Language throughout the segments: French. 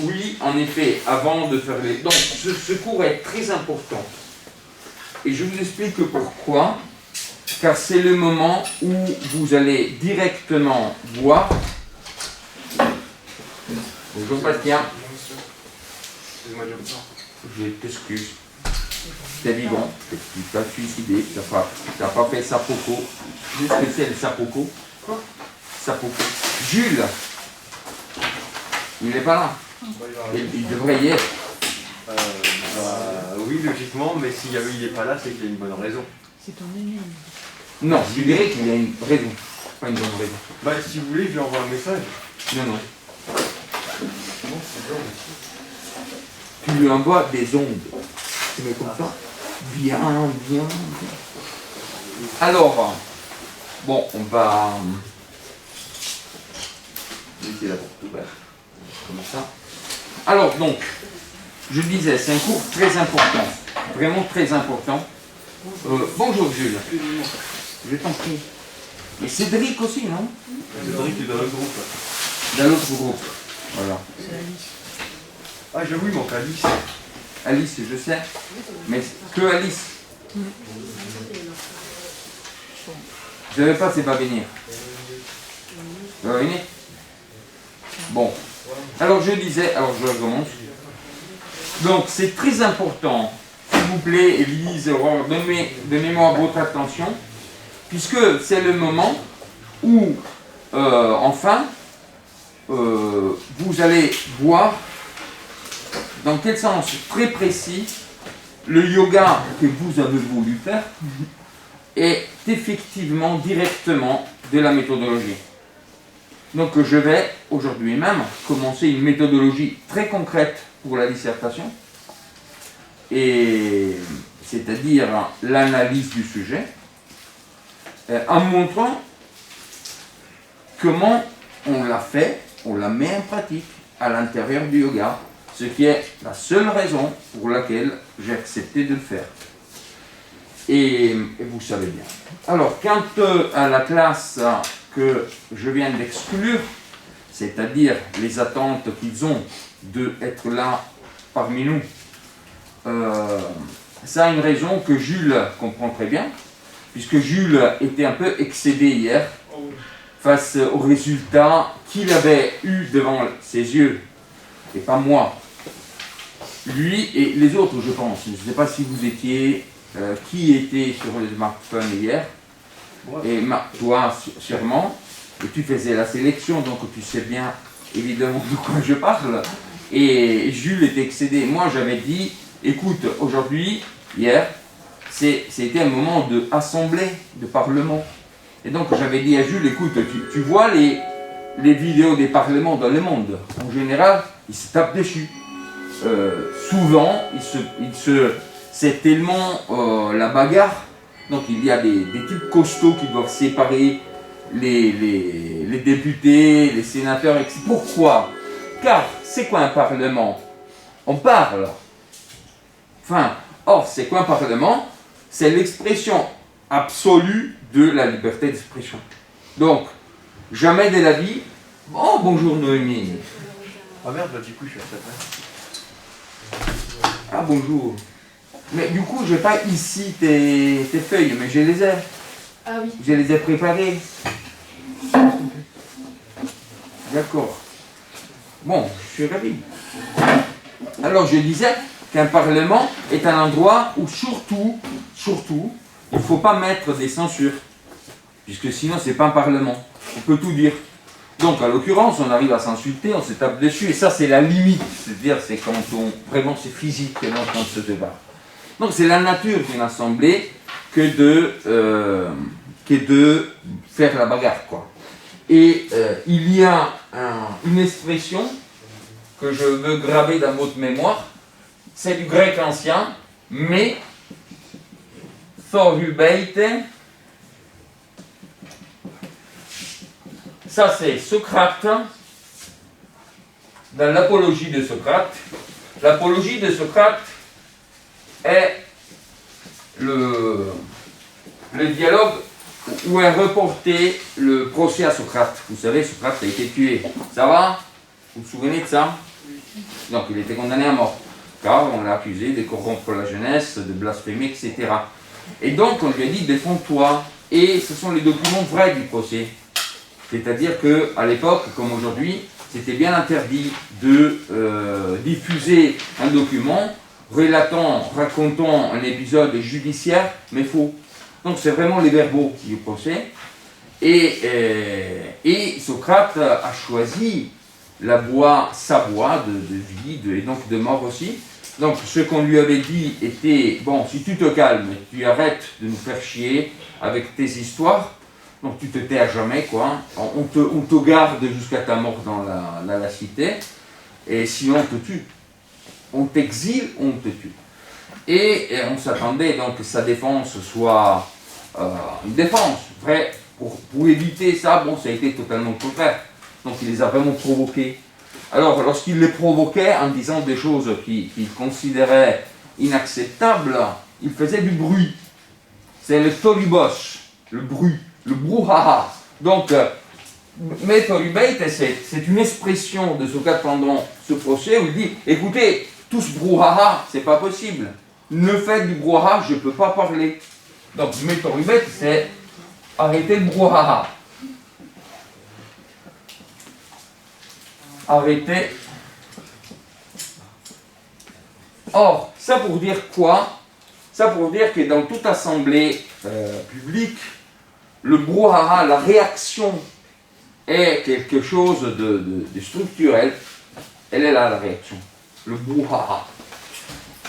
Oui, en effet, avant de faire les... Donc, ce cours est très important. Et je vous explique pourquoi. Car c'est le moment où vous allez directement voir... Bonjour Bastien. Excusez-moi du retard. Je t'excuse. T'es vivant, tu t'as suicidé, t'as pas fait Sapoko. Tu sais ce que c'est le Sapoko? Quoi? Sapoko. Jules, il n'est pas là. Il devrait y être. Oui, logiquement, mais s'il n'est pas là, c'est qu'il y a une bonne raison. C'est ton aîné. Non, je dirais qu'il y a une raison. Pas une bonne raison. Bah, si vous voulez, je lui envoie un message. Non, non. Non, c'est bien. Tu lui envoies des ondes. Tu mets comme ça. Viens. Alors, bon, on va laisser la porte ouverte. Comme ça. Alors, donc, je disais, c'est un cours très important. Vraiment très important. Bonjour Jules. Je t'en prie. Et Cédric aussi, non? Cédric est dans le groupe. Dans l'autre groupe. Voilà. C'est Alice. Ah, j'avoue, il manque Alice. Alice, je sais. Mais que Alice. Je ne savais pas, c'est pas venir. Ça va venir? Bon. Alors je disais, alors je recommence. Donc c'est très important, s'il vous plaît, Élise, Aurore, donnez-moi votre attention, puisque c'est le moment où, enfin, vous allez voir dans quel sens très précis le yoga que vous avez voulu faire est effectivement directement de la méthodologie. Donc je vais aujourd'hui même commencer une méthodologie très concrète pour la dissertation, et c'est-à-dire l'analyse du sujet, en montrant comment on l'a fait, on la met en pratique à l'intérieur du yoga, ce qui est la seule raison pour laquelle j'ai accepté de le faire. Et vous savez bien. Alors, quant à la classe que je viens d'exclure, c'est-à-dire les attentes qu'ils ont d'être là parmi nous, ça a une raison que Jules comprend très bien, puisque Jules était un peu excédé hier face aux résultats qu'il avait eu devant ses yeux, et pas moi. Lui et les autres, je pense. Je ne sais pas si vous étiez, qui était sur le smartphone hier, et toi sûrement, et tu faisais la sélection, donc tu sais bien évidemment de quoi je parle. Et Jules était excédé. Moi j'avais dit, écoute, aujourd'hui, hier, c'était un moment d'assemblée, de parlement. Et donc j'avais dit à Jules, écoute, tu vois les vidéos des parlements dans le monde, en général, ils se tapent dessus. Souvent, c'est tellement la bagarre, donc il y a des types costauds qui doivent séparer les députés, les sénateurs, etc. Pourquoi? Car c'est quoi un parlement? On parle. Enfin, or, c'est quoi un parlement? C'est l'expression absolue de la liberté d'expression. Donc, jamais de la vie. Oh, bonjour Noémie. Ah merde, bah, du coup, je suis à sa place. Ah, bonjour. Mais du coup, je n'ai pas ici tes feuilles, mais je les ai. Ah oui. Je les ai préparées. D'accord. Bon, je suis ravi. Alors, je disais qu'un parlement est un endroit où surtout, il ne faut pas mettre des censures. Puisque sinon, ce n'est pas un parlement. On peut tout dire. Donc, en l'occurrence, on arrive à s'insulter, on se tape dessus, et ça, c'est la limite. C'est-à-dire, c'est quand vraiment, c'est physique que l'on se débat. Donc, c'est la nature d'une assemblée que de faire la bagarre, quoi. Et il y a une expression que je veux graver dans votre mémoire, c'est du grec ancien, mais thorubeite. Ça, c'est Socrate, dans l'apologie de Socrate. L'apologie de Socrate est le dialogue où est reporté le procès à Socrate. Vous savez, Socrate a été tué. Ça va? Vous vous souvenez de ça? Donc il était condamné à mort, car on l'a accusé de corrompre la jeunesse, de blasphémer, etc. Et donc on lui a dit défends-toi, et ce sont les documents vrais du procès. C'est-à-dire qu'à l'époque, comme aujourd'hui, c'était bien interdit de diffuser un document racontant un épisode judiciaire, mais faux. Donc c'est vraiment les verbaux du procès. Et Socrate a choisi sa voie de vie et donc de mort aussi. Donc ce qu'on lui avait dit était, bon, si tu te calmes, tu arrêtes de nous faire chier avec tes histoires, donc tu te tais à jamais, quoi. On te garde jusqu'à ta mort dans la cité, et sinon on te tue. On t'exile, on te tue. Et on s'attendait donc que sa défense soit une défense, vrai. Pour éviter ça, bon, ça a été totalement contraire. Donc il les a vraiment provoqués. Alors lorsqu'il les provoquait en disant des choses qu'il considérait inacceptables, il faisait du bruit. C'est le toribos, le bruit, le brouhaha. Donc, Metoribeit, c'est une expression de Socrate pendant ce procès où il dit écoutez, tout ce brouhaha, c'est pas possible. Ne faites du brouhaha, je ne peux pas parler. Donc, Metoribeit, c'est arrêtez le brouhaha. Arrêtez. Or, ça pour dire quoi? Ça pour dire que dans toute assemblée publique, le brouhaha, la réaction est quelque chose de structurel. Elle est là, la réaction. Le brouhaha.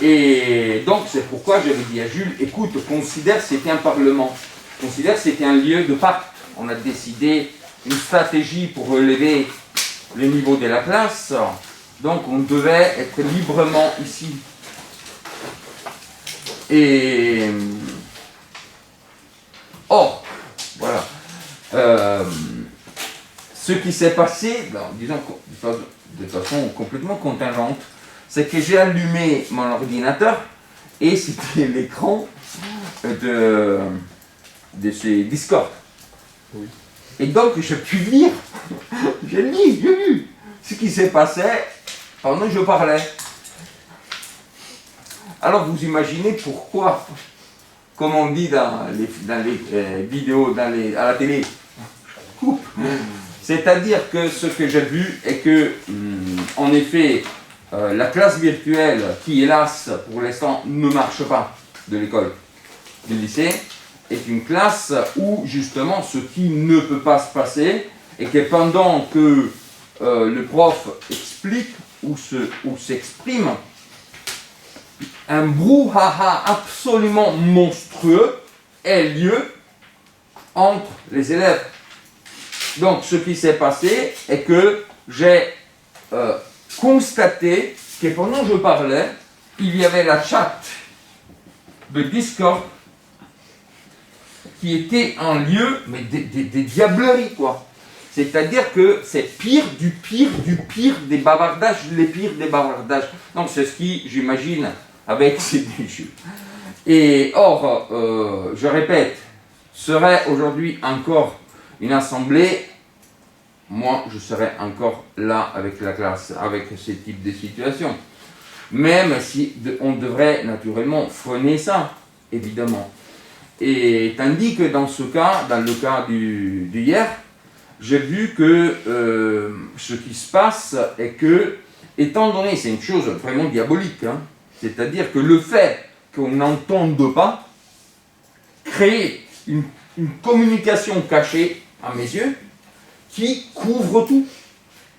Et donc, c'est pourquoi j'avais dit à Jules, écoute, considère que c'était un parlement. Considère que c'était un lieu de pacte. On a décidé une stratégie pour relever le niveau de la classe. Donc, on devait être librement ici. Et or, voilà. Ce qui s'est passé, disons de façon complètement contingente, c'est que j'ai allumé mon ordinateur et c'était l'écran de ces Discord. Oui. Et donc je puis lire, j'ai lu ce qui s'est passé pendant que je parlais. Alors vous imaginez pourquoi, comme on dit dans les vidéos, à la télé, coupe. C'est-à-dire que ce que j'ai vu est que, en effet, la classe virtuelle, qui hélas pour l'instant ne marche pas de l'école, du lycée, est une classe où justement ce qui ne peut pas se passer est que pendant que le prof explique ou s'exprime, un brouhaha absolument monstrueux ait lieu entre les élèves. Donc ce qui s'est passé est que j'ai constaté que pendant que je parlais, il y avait la chat de Discord qui était un lieu, mais des diableries, quoi. C'est-à-dire que c'est pire du pire des bavardages, les pires des bavardages. Donc c'est ce qui, j'imagine, avec ces jeux. Et or, je répète, serait aujourd'hui encore une assemblée, moi je serais encore là avec la classe, avec ce type de situation. Même si on devrait naturellement freiner ça, évidemment. Et tandis que dans ce cas, dans le cas d'hier, j'ai vu que ce qui se passe est que, étant donné, c'est une chose vraiment diabolique, hein, c'est-à-dire que le fait qu'on n'entende pas crée une communication cachée, à mes yeux, qui couvre tout,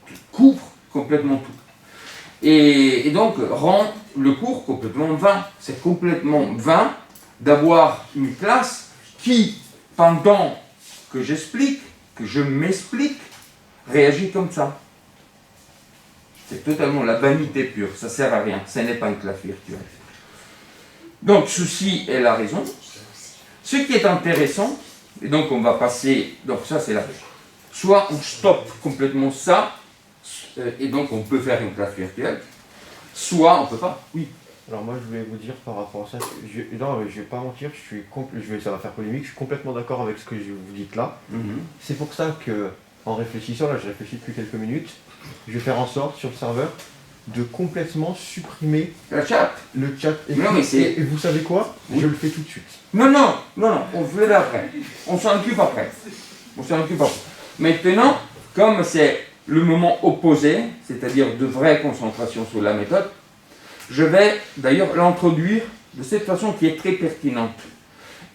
qui couvre complètement tout. Et donc rend le cours complètement vain. C'est complètement vain d'avoir une classe qui, pendant que j'explique, que je m'explique, réagit comme ça. C'est totalement la vanité pure, ça ne sert à rien, ce n'est pas une classe virtuelle. Donc ceci est la raison. Ce qui est intéressant, et donc on va passer, donc ça c'est la raison. Soit on stoppe complètement ça, et donc on peut faire une classe virtuelle, soit on ne peut pas, oui. Alors moi je voulais vous dire par rapport à ça, non mais je vais pas mentir, ça va faire polémique, je suis complètement d'accord avec ce que vous dites là. C'est pour ça que, en réfléchissant, là je réfléchis depuis quelques minutes, je vais faire en sorte sur le serveur de complètement supprimer La chatte. le chat. Non, mais c'est- Et vous savez quoi? Oui. Je le fais tout de suite. Non, non, non, non, on le fait après. On s'en occupe après. On s'en occupe après. Maintenant, comme c'est le moment opposé, c'est-à-dire de vraie concentration sur la méthode, je vais d'ailleurs l'introduire de cette façon qui est très pertinente.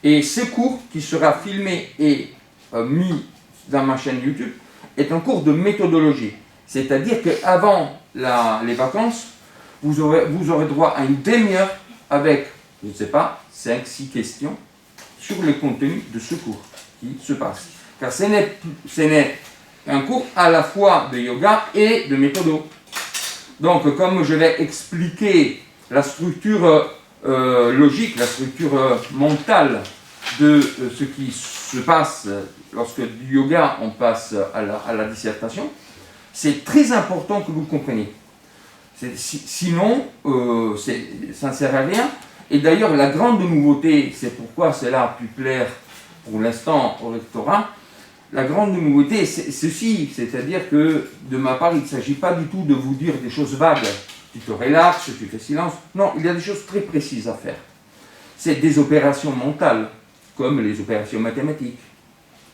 Et ce cours qui sera filmé et mis dans ma chaîne YouTube est un cours de méthodologie. C'est-à-dire qu'avant les vacances, vous aurez droit à une demi-heure avec, je ne sais pas, 5-6 questions sur le contenu de ce cours qui se passe. Car ce n'est un cours à la fois de yoga et de méthodo. Donc, comme je vais expliquer la structure logique, la structure mentale de ce qui se passe lorsque du yoga on passe à la dissertation, c'est très important que vous compreniez. Sinon, ça ne sert à rien. Et d'ailleurs, la grande nouveauté, c'est pourquoi cela a pu plaire pour l'instant au rectorat, la grande nouveauté, c'est ceci, c'est-à-dire que de ma part, il ne s'agit pas du tout de vous dire des choses vagues. Tu te relaxes, tu fais silence. Non, il y a des choses très précises à faire. C'est des opérations mentales, comme les opérations mathématiques,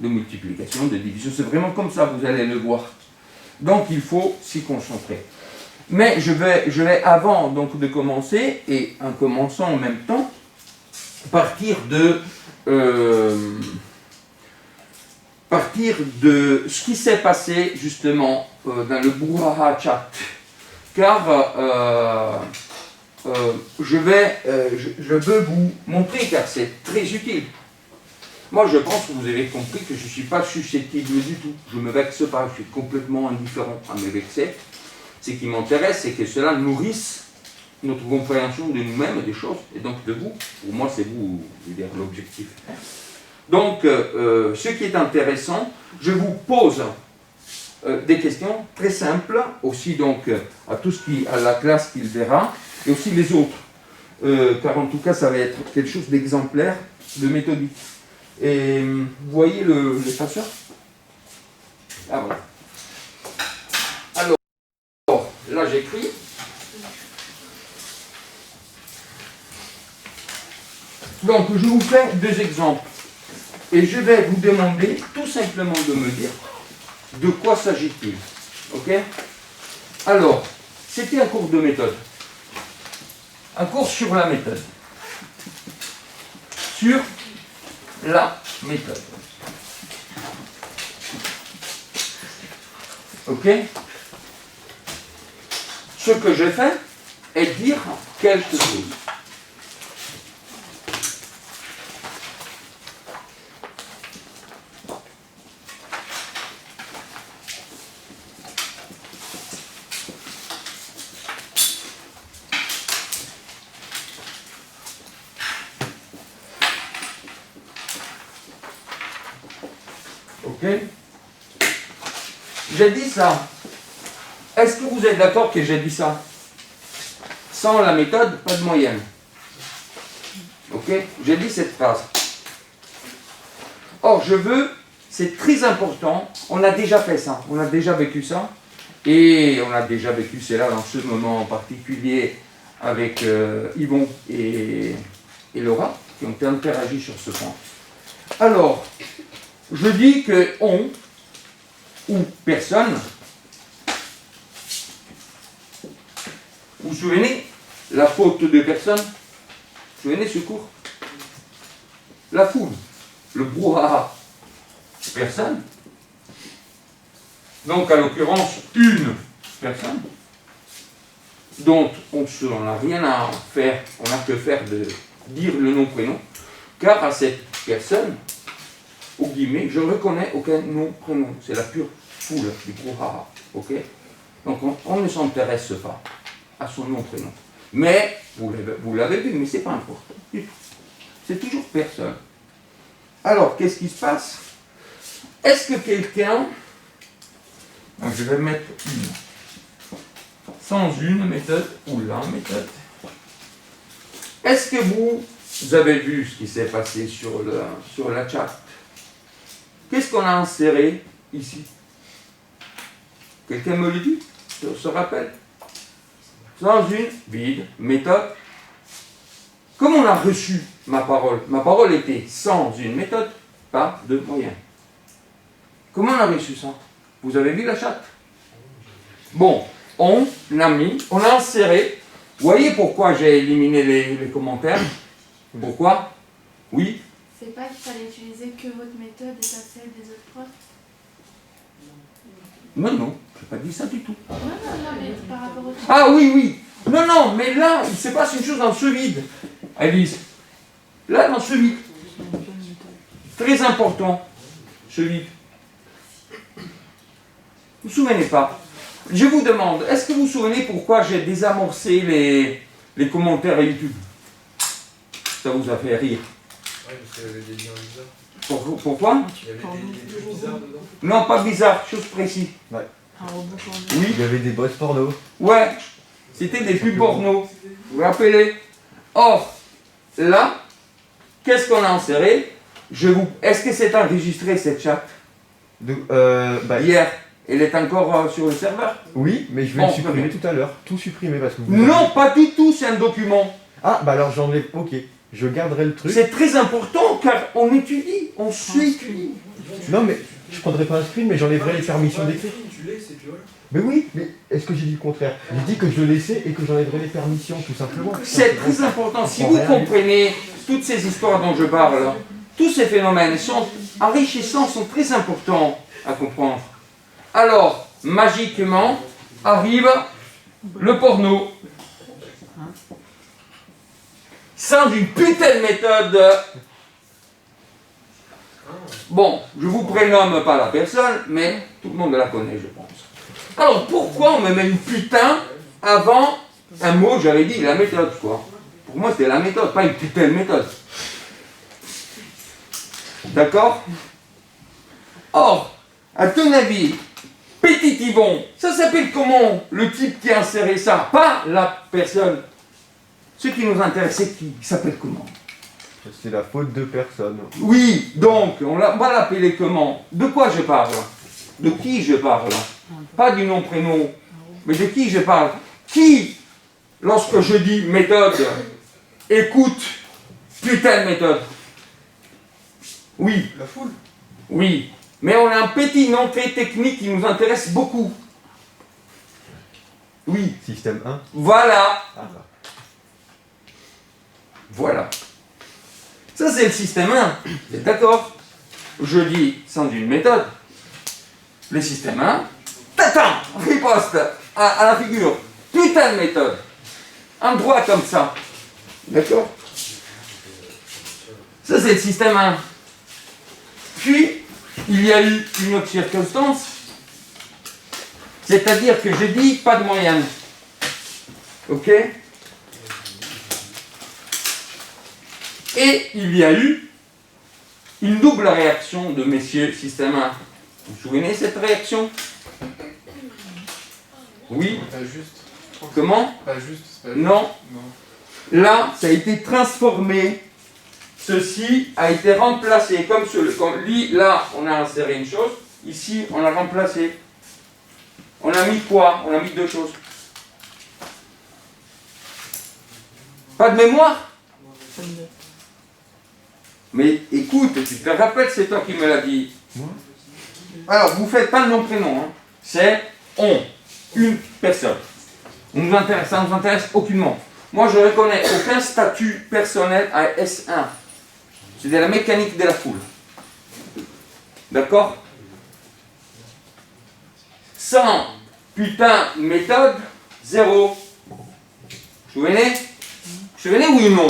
de multiplication, de division. C'est vraiment comme ça, vous allez le voir. Donc, il faut s'y concentrer. Mais je vais avant donc, de commencer, et en commençant en même temps, partir de ce qui s'est passé justement dans le Brouhaha Chat. Car je veux vous montrer, car c'est très utile. Moi, je pense que vous avez compris que je ne suis pas susceptible du tout. Je ne me vexe pas, je suis complètement indifférent à me vexer. Ce qui m'intéresse, c'est que cela nourrisse notre compréhension de nous-mêmes, des choses, et donc de vous. Pour moi, c'est vous, je veux dire, l'objectif. Donc, ce qui est intéressant, je vous pose des questions très simples, aussi donc à la classe qu'il verra, et aussi les autres. Car en tout cas, ça va être quelque chose d'exemplaire, de méthodique. Et vous voyez le passeur? Ah voilà. Alors, là j'écris. Donc je vous fais deux exemples. Et je vais vous demander tout simplement de me dire de quoi s'agit-il. Ok? Alors, c'était un cours de méthode. Un cours sur la méthode. Sur la méthode. Ok? Ce que je fais est dire quelque chose. Ok? J'ai dit ça. Est-ce que vous êtes d'accord que j'ai dit ça? Sans la méthode, pas de moyenne. Ok? J'ai dit cette phrase. Or, c'est très important, on a déjà fait ça, on a déjà vécu ça, et on a déjà vécu cela dans ce moment en particulier avec Yvon et Laura, qui ont interagi sur ce point. Alors, je dis que on, ou personne, vous vous souvenez, la faute de personne, vous vous souvenez ce cours? La foule, le brouhaha, personne. Donc, à l'occurrence, une personne, dont on n'a rien à faire, on n'a que faire de dire le nom-prénom, car à cette personne, au guillemets, je ne reconnais aucun nom-prénom. C'est la pure foule du brouhaha. Ok? Donc, on ne s'intéresse pas à son nom-prénom. Mais, vous l'avez vu, mais ce n'est pas important. C'est toujours personne. Alors, qu'est-ce qui se passe? Est-ce que quelqu'un... Je vais mettre une. Sans une méthode, ou la méthode. Est-ce que vous avez vu ce qui s'est passé sur la chat? Qu'est-ce qu'on a inséré ici? Quelqu'un me le dit? Se rappelle? sans une vide méthode. Comme on a reçu ma parole était sans une méthode, pas de moyen. Comment on a reçu ça? Vous avez vu la chatte? Bon, on a inséré. Vous voyez pourquoi j'ai éliminé les commentaires? Pourquoi? Oui? C'est pas qu'il fallait utiliser que votre méthode et pas celle des autres profs? Non, non, je n'ai pas dit ça du tout. Non, mais par rapport au... Ah oui, oui. Non, non, mais là, il se passe une chose dans ce vide. Alice, là, dans ce vide. Très important, ce vide. Vous ne vous souvenez pas? Je vous demande, est-ce que vous vous souvenez pourquoi j'ai désamorcé les commentaires à YouTube? Ça vous a fait rire. Ouais, parce qu'il y avait des liens bizarres. Pourquoi? Il y avait des trucs bizarres dedans. Non, pas bizarre, chose précise. Un robot porno. Oui, Il y avait des boss porno. ouais, c'était des pubs porno. Vous vous rappelez? Or, là, qu'est-ce qu'on a inséré? Est-ce que c'est enregistré cette chat? Hier, elle est encore sur le serveur? Oui, mais je vais Bon, le supprimer très tout à l'heure. Tout supprimer parce que vous... Non, pas du tout, c'est un document. Ah, bah alors j'enlève. Ok. Je garderai le truc. C'est très important car on étudie, on s'étudie. Non, mais je prendrai pas un screen, mais j'enlèverai les permissions d'écrire. Tu laisses et puis voilà. Mais oui, mais est-ce que j'ai dit le contraire? J'ai dit que je le laissais et que j'enlèverais les permissions, tout simplement. C'est très important. Si vous comprenez toutes ces histoires dont je parle, tous ces phénomènes sont enrichissants, sont très importants à comprendre. Alors, magiquement, arrive le porno. Sans une putain de méthode. Bon, je vous prénomme pas la personne, mais tout le monde la connaît, je pense. Alors, pourquoi on me met une putain avant un mot, j'avais dit la méthode, quoi. Pour moi, c'était la méthode, pas une putain de méthode. D'accord? Or, à ton avis, Petit Yvon, ça s'appelle comment le type qui a inséré ça? Pas la personne. Ce qui nous intéresse, c'est qui? Il s'appelle comment? C'est la faute de personne. Oui, donc, on va l'appeler comment? De quoi je parle? De qui je parle? Pas du nom, prénom, mais de qui je parle? Qui, lorsque je dis méthode, écoute, putain de méthode? Oui. La foule. Oui, mais on a un petit nom très technique qui nous intéresse beaucoup. Oui, Système 1. voilà. Ah, bah. Voilà. Ça, c'est le système 1. Vous êtes d'accord? Je dis sans une méthode. Le système 1, tata, riposte à la figure. Putain de méthode. Un droit comme ça. D'accord? Ça, c'est le système 1. Puis, il y a eu une autre circonstance. C'est-à-dire que je dis pas de moyenne. Ok? Et il y a eu une double réaction de messieurs système 1. Vous vous souvenez de cette réaction? Oui? Pas juste. Comment? Pas juste, c'est pas Non. Non. Là, ça a été transformé. Ceci a été remplacé. Comme là, on a inséré une chose. Ici, on a remplacé. On a mis quoi? On a mis deux choses. Pas de mémoire? Mais écoute, tu te rappelles, c'est toi qui me l'as dit. Alors, vous ne faites pas le nom prénom. Hein. C'est on, une personne. Ça ne nous intéresse aucunement. Moi, je ne reconnais aucun statut personnel à S1. C'est de la mécanique de la foule. D'accord? Sans putain méthode, zéro. Vous vous souvenez? Vous vous souvenez, oui ou non?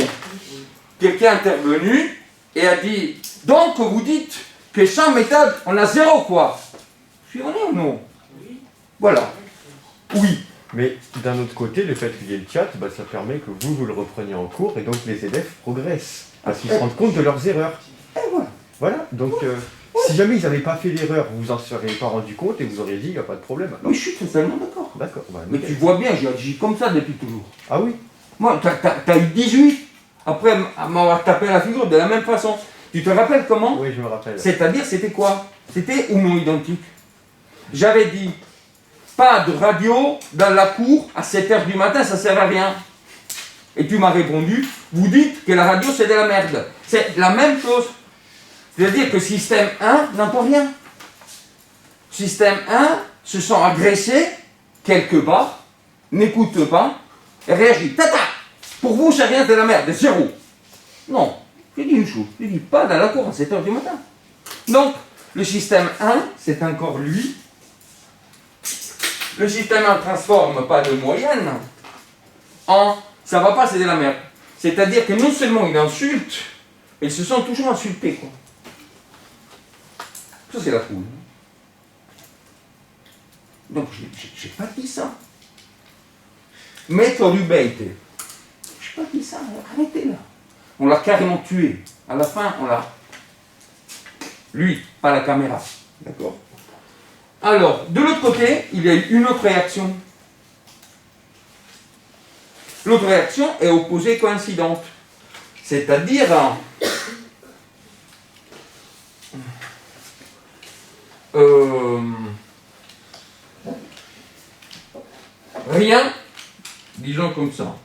Quelqu'un est intervenu et a dit, donc vous dites que sans méthode, on a zéro quoi? Je suis honnête ou non? Voilà. Oui. Mais d'un autre côté, le fait qu'il y ait le chat, bah, ça permet que vous le repreniez en cours et donc les élèves progressent. Parce qu'ils se rendent compte de leurs erreurs. Et voilà. Voilà, donc si jamais ils n'avaient pas fait l'erreur, vous vous en seriez pas rendu compte et vous auriez dit, il n'y a pas de problème. Oui, je suis totalement d'accord. D'accord. Bah, Mais nickel. tu vois bien, j'ai agi comme ça depuis toujours. Ah oui? Moi, t'as eu 18, après m'avoir tapé la figure de la même façon. Tu te rappelles comment? Oui, je me rappelle. C'est-à-dire, c'était quoi? C'était ou non identique. J'avais dit, pas de radio dans la cour à 7h du matin, ça sert à rien. Et tu m'as répondu, vous dites que la radio c'est de la merde. C'est la même chose. C'est-à-dire que système 1 n'entend rien. Système 1 se sent agressé quelque part, n'écoute pas, et réagit. Tata, pour vous c'est rien, c'est de la merde, c'est zéro. Non, je dis une chose, je dis pas dans la cour à 7h du matin. Donc, le système 1, c'est encore lui. Le système 1 ne transforme pas de moyenne en ça va pas, c'est de la merde. C'est-à-dire que non seulement il insulte, mais ils se sont toujours insultés, quoi. Ça, c'est la foule. Donc, j'ai pas dit ça. Mettre du bait. J'ai pas dit ça, arrêtez là. On l'a carrément tué. À la fin, on l'a. Lui, pas la caméra. D'accord? Alors, de l'autre côté, il y a eu une autre réaction. L'autre réaction est opposée coïncidente. C'est-à-dire, rien, disons comme ça,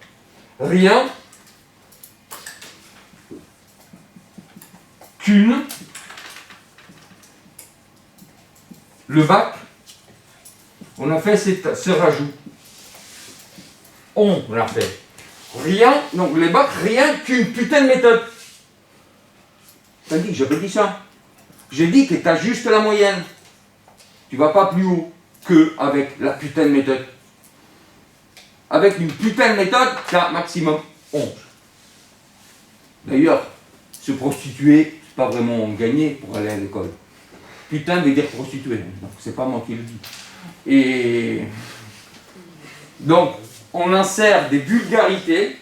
rien qu'une, le bac, on a fait ce rajout. On l'a fait. Rien, donc les bacs, rien qu'une putain de méthode. T'as dit que j'avais dit ça. J'ai dit que tu as juste la moyenne. Tu vas pas plus haut qu'avec la putain de méthode. Avec une putain de méthode, tu as maximum 11. D'ailleurs, se prostituer, c'est pas vraiment gagner pour aller à l'école. Putain veut dire prostituer, donc c'est pas moi qui le dis. Et donc, on insère des vulgarités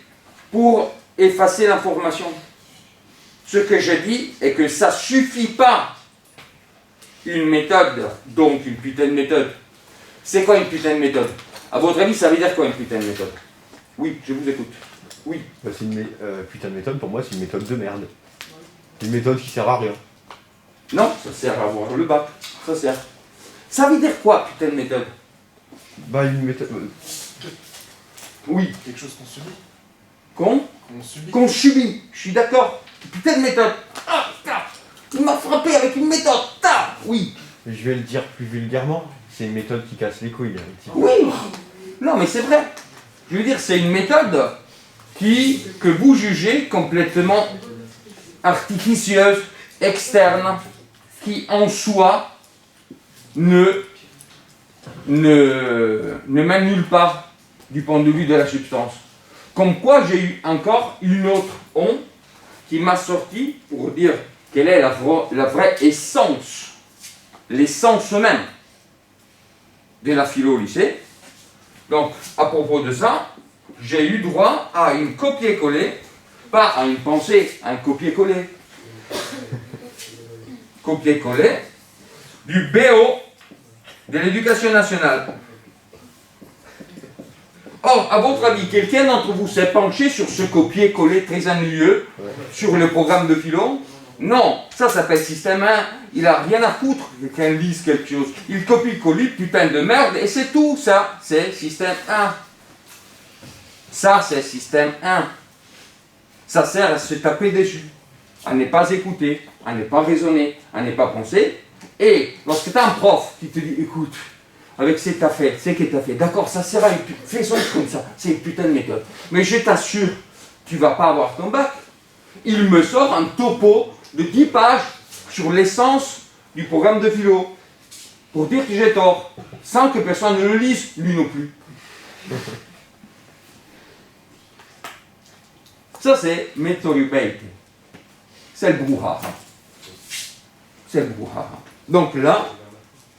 pour effacer l'information. Ce que je dis est que ça suffit pas une méthode, donc une putain de méthode. C'est quoi une putain de méthode? À votre avis, ça veut dire quoi une putain de méthode? Oui, je vous écoute. Oui. Bah, c'est une putain de méthode, pour moi, c'est une méthode de merde. Une méthode qui sert à rien. Non, ça sert à avoir le bac. Ça sert. Ça veut dire quoi, putain de méthode? Bah, une méthode. Oui. Quelque chose qu'on subit. Qu'on Subit. Qu'on subit. Je suis d'accord. Putain de méthode. Ah, ta. Il m'a frappé avec une méthode. Ta. Oui. Je vais le dire plus vulgairement, c'est une méthode qui casse les couilles. Oui. Non, mais c'est vrai. Je veux dire, c'est une méthode que vous jugez complètement artificieuse, externe, qui en soi ne m'annule pas du point de vue de la substance. Comme quoi, j'ai eu encore une autre onde qui m'a sorti pour dire quelle est la vraie essence, l'essence même de la philo au lycée. Donc, à propos de ça, j'ai eu droit à une copier-coller, pas à une pensée, à un copier-coller. Copier-coller du BO de l'éducation nationale. Or, à votre avis, quelqu'un d'entre vous s'est penché sur ce copier-coller très ennuyeux sur le programme de philo? Non, ça s'appelle système 1. Il a rien à foutre qu'un lise quelque chose. Il copie-colle, putain de merde, et c'est tout. Ça, c'est système 1. Ça, c'est système 1. Ça sert à se taper dessus, à ne pas écouter, à ne pas raisonner, à ne pas penser. Et lorsque tu as un prof qui te dit, écoute, avec ce que tu as fait, d'accord, ça sert à une putain, fais son comme ça, c'est une putain de méthode. Mais je t'assure, tu vas pas avoir ton bac. Il me sort un topo de 10 pages sur l'essence du programme de philo, pour dire que j'ai tort, sans que personne ne le lise, lui non plus. Ça, c'est méthodubate. C'est le brouhaha. C'est le brouhaha. Donc là,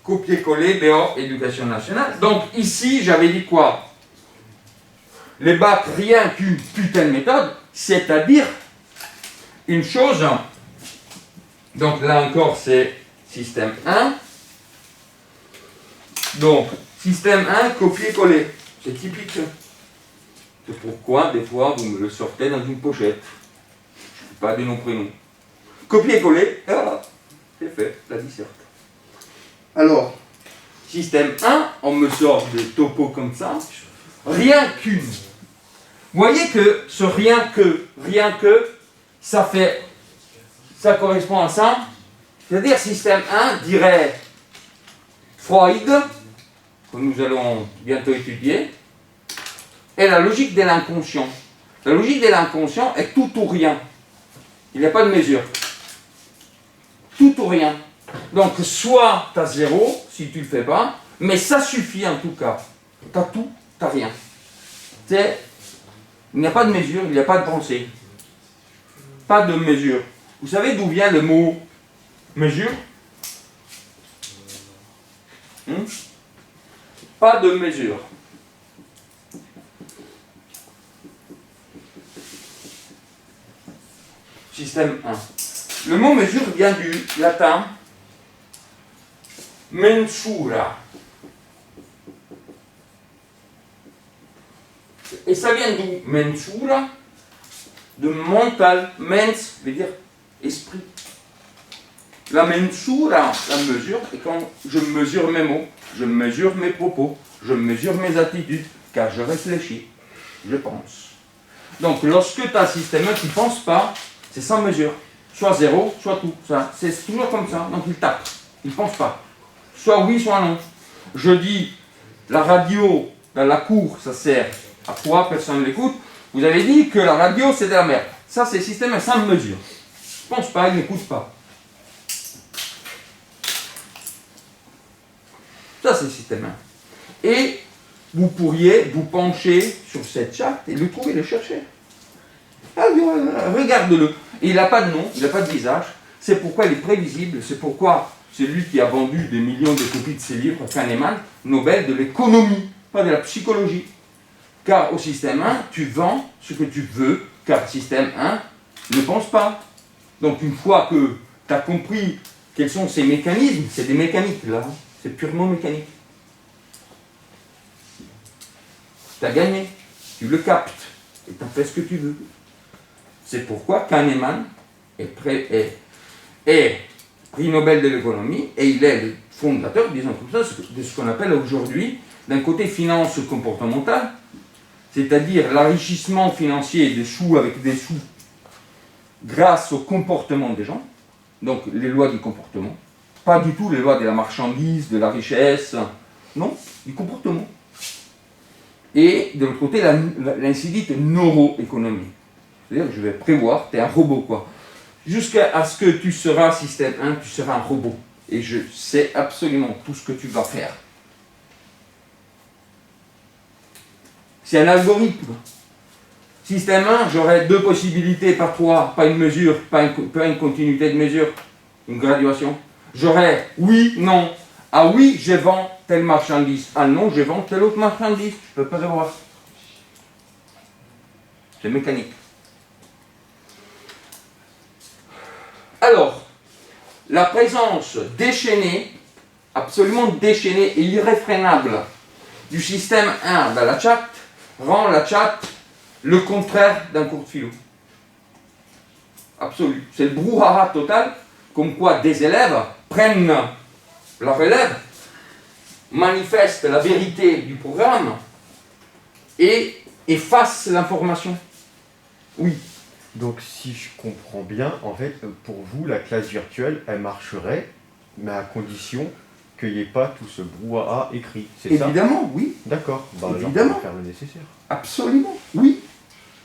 copier-coller, BO, éducation nationale. Donc ici, j'avais dit quoi? Les bacs, rien qu'une putain de méthode, c'est-à-dire une chose. Donc là encore, c'est système 1. Donc, système 1, copier-coller. C'est typique. C'est pourquoi, des fois, vous me le sortez dans une pochette. Je ne sais pas des noms prénoms. Copier-coller, et voilà. C'est fait, la disserte. Alors, système 1, on me sort des topos comme ça, rien qu'une. Vous voyez que ce rien que, ça correspond à ça. C'est-à-dire système 1 dirait Freud, que nous allons bientôt étudier, et la logique de l'inconscient. La logique de l'inconscient est tout ou rien. Il n'y a pas de mesure. Tout ou rien. Donc, soit tu as 0, si tu ne le fais pas, mais ça suffit en tout cas. Tu as tout, tu n'as rien. Il n'y a pas de mesure, il n'y a pas de pensée. Pas de mesure. Vous savez d'où vient le mot mesure? Pas de mesure. Système 1. Le mot mesure vient du latin mensura. Et ça vient d'où? Mensura, de mental. Mens veut dire esprit. La mensura, la mesure, et quand je mesure mes mots, je mesure mes propos, je mesure mes attitudes, car je réfléchis, je pense. Donc lorsque tu as un système qui ne pense pas, c'est sans mesure. Soit 0, soit tout. C'est toujours comme ça. Donc il tape. Il ne pense pas. Soit oui, soit non. Je dis, la radio dans la cour, ça sert à quoi? Personne ne l'écoute. Vous avez dit que la radio, c'est de la merde. Ça, c'est le système sans mesure. Il ne pense pas, il n'écoute pas. Ça, c'est le système 1. Et vous pourriez vous pencher sur cette charte et le trouver, le chercher. Regarde-le. Il n'a pas de nom, il n'a pas de visage. C'est pourquoi il est prévisible. C'est pourquoi c'est lui qui a vendu des millions de copies de ses livres, Kahneman, Nobel de l'économie, pas de la psychologie. Car au système 1, tu vends ce que tu veux, car système 1 ne pense pas. Donc une fois que tu as compris quels sont ces mécanismes, c'est des mécaniques là, c'est purement mécanique. Tu as gagné, tu le captes, et tu en fais ce que tu veux. C'est pourquoi Kahneman est prix Nobel de l'économie, et il est le fondateur, disons comme ça, de ce qu'on appelle aujourd'hui, d'un côté finance comportementale, c'est-à-dire l'enrichissement financier des sous avec des sous grâce au comportement des gens, donc les lois du comportement, pas du tout les lois de la marchandise, de la richesse, non, du comportement. Et de l'autre côté, l'ainsi dite neuroéconomie. C'est-à-dire que je vais prévoir, tu es un robot quoi. Jusqu'à ce que tu seras système 1, tu seras un robot. Et je sais absolument tout ce que tu vas faire. C'est un algorithme. Système 1, j'aurai 2 possibilités, pas 3, pas une mesure, pas une continuité de mesure, une graduation. J'aurai oui, non. Ah oui, je vends telle marchandise. Ah non, je vends telle autre marchandise. Je ne peux pas savoir. C'est mécanique. Alors, la présence déchaînée, absolument déchaînée et irréfrénable du système 1 dans la chatte rend la chatte le contraire d'un cours de philo. Absolu. C'est le brouhaha total, comme quoi des élèves prennent la relève, manifestent la vérité du programme et effacent l'information. Oui. Donc si je comprends bien, en fait, pour vous, la classe virtuelle, elle marcherait, mais à condition qu'il n'y ait pas tout ce brouhaha écrit, c'est ça? Évidemment, oui. D'accord. Bah, Évidemment. on va faire le nécessaire. Absolument, oui.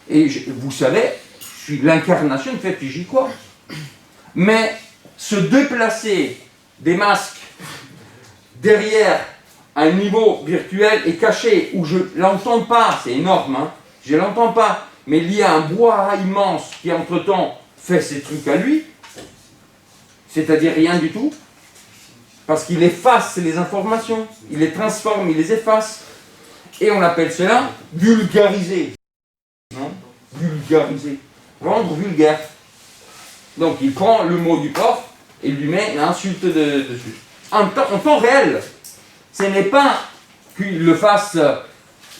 Et vous savez, je suis l'incarnation de fait, puis j'y crois. Mais se déplacer des masques derrière un niveau virtuel et caché, où je ne l'entends pas, c'est énorme, hein, je ne l'entends pas, mais il y a un brouhaha immense qui entre-temps fait ses trucs à lui, c'est-à-dire rien du tout, parce qu'il efface les informations, il les transforme, il les efface, et on appelle cela vulgariser. Non? Vulgariser. Rendre vulgaire. Donc il prend le mot du prof et lui met une insulte dessus. En temps réel. Ce n'est pas qu'il le fasse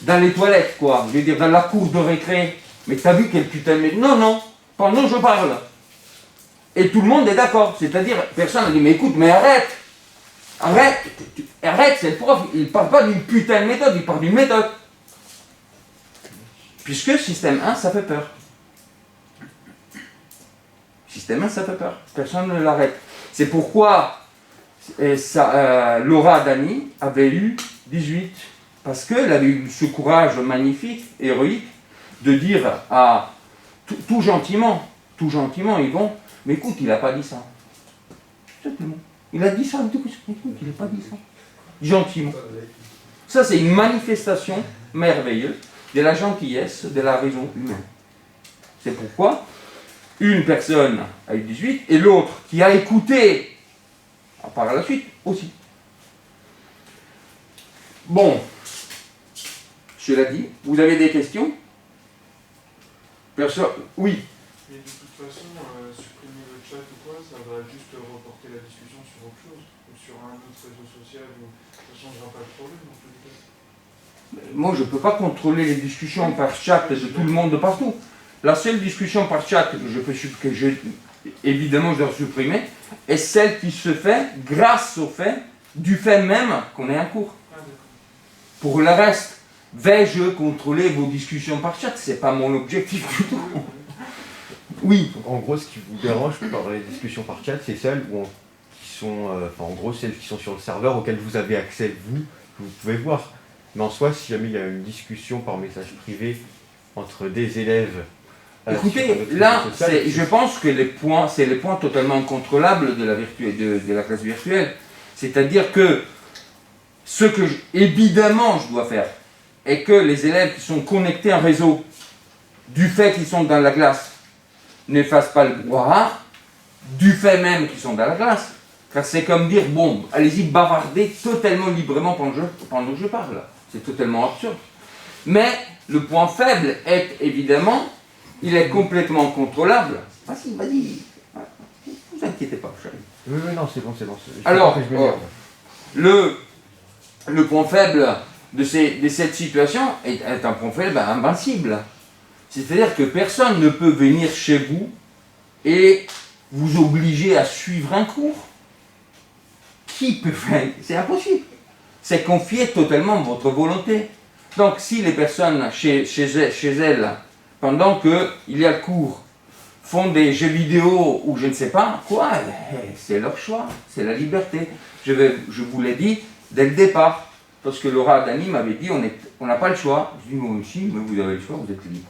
dans les toilettes, quoi. Je veux dire, dans la cour de récré. Mais t'as vu quel putain de... Non, non. Pendant que je parle. Et tout le monde est d'accord. C'est-à-dire, personne n'a dit, mais écoute, mais arrête. Arrête, arrête, c'est le prof, il ne parle pas d'une putain de méthode, il parle d'une méthode. Puisque système 1, ça fait peur. Système 1, ça fait peur. Personne ne l'arrête. C'est pourquoi Laura Adani avait eu 18. Parce qu'elle avait eu ce courage magnifique, héroïque, de dire à tout gentiment, ils vont, mais écoute, il n'a pas dit ça. Simplement. Il a dit ça, écoute, il n'a pas dit ça. Gentiment. Ça, c'est une manifestation merveilleuse de la gentillesse de la raison humaine. C'est pourquoi une personne a eu 18 et l'autre qui a écouté par la suite aussi. Bon, cela dit, vous avez des questions? Personne? Oui. Mais de toute façon, supprimer le chat ou quoi, ça va juste reporter la discussion sur autre chose, ou sur un autre réseau social, où ça ne changera pas le problème dans tous les cas. Moi, je ne peux pas contrôler les discussions par chat de tout le monde de partout. La seule discussion par chat évidemment, je dois supprimer, est celle qui se fait grâce au fait, du fait même qu'on est en cours. Pour le reste, vais-je contrôler vos discussions par chat? C'est pas mon objectif du tout. Oui. Donc, en gros, ce qui vous dérange par les discussions par chat, c'est celles qui sont, en gros, celles qui sont sur le serveur auquel vous avez accès, vous pouvez voir. Mais en soi, si jamais il y a une discussion par message privé entre des élèves... Écoutez, là, je pense que c'est les points totalement incontrôlables de la classe virtuelle. C'est-à-dire que ce que, évidemment, je dois faire, est que les élèves qui sont connectés en réseau, du fait qu'ils sont dans la classe, ne fassent pas le brouhaha, du fait même qu'ils sont dans la classe. Car c'est comme dire, bon, allez-y, bavardez totalement librement pendant que je parle. C'est totalement absurde. Mais le point faible est, évidemment, il est complètement contrôlable. Vas-y, vas-y. Ne vous inquiétez pas, chérie. Oui, non, c'est bon. Alors, le point faible de cette situation est un point faible invincible. C'est-à-dire que personne ne peut venir chez vous et vous obliger à suivre un cours. Qui peut faire? C'est impossible. C'est confier totalement votre volonté. Donc, si les personnes chez elles, pendant qu'il y a le cours, font des jeux vidéo ou je ne sais pas quoi, c'est leur choix, c'est la liberté. Je vous l'ai dit dès le départ, parce que Laura Adani m'avait dit on n'a pas le choix. Je dis moi aussi, mais vous avez le choix, vous êtes libre.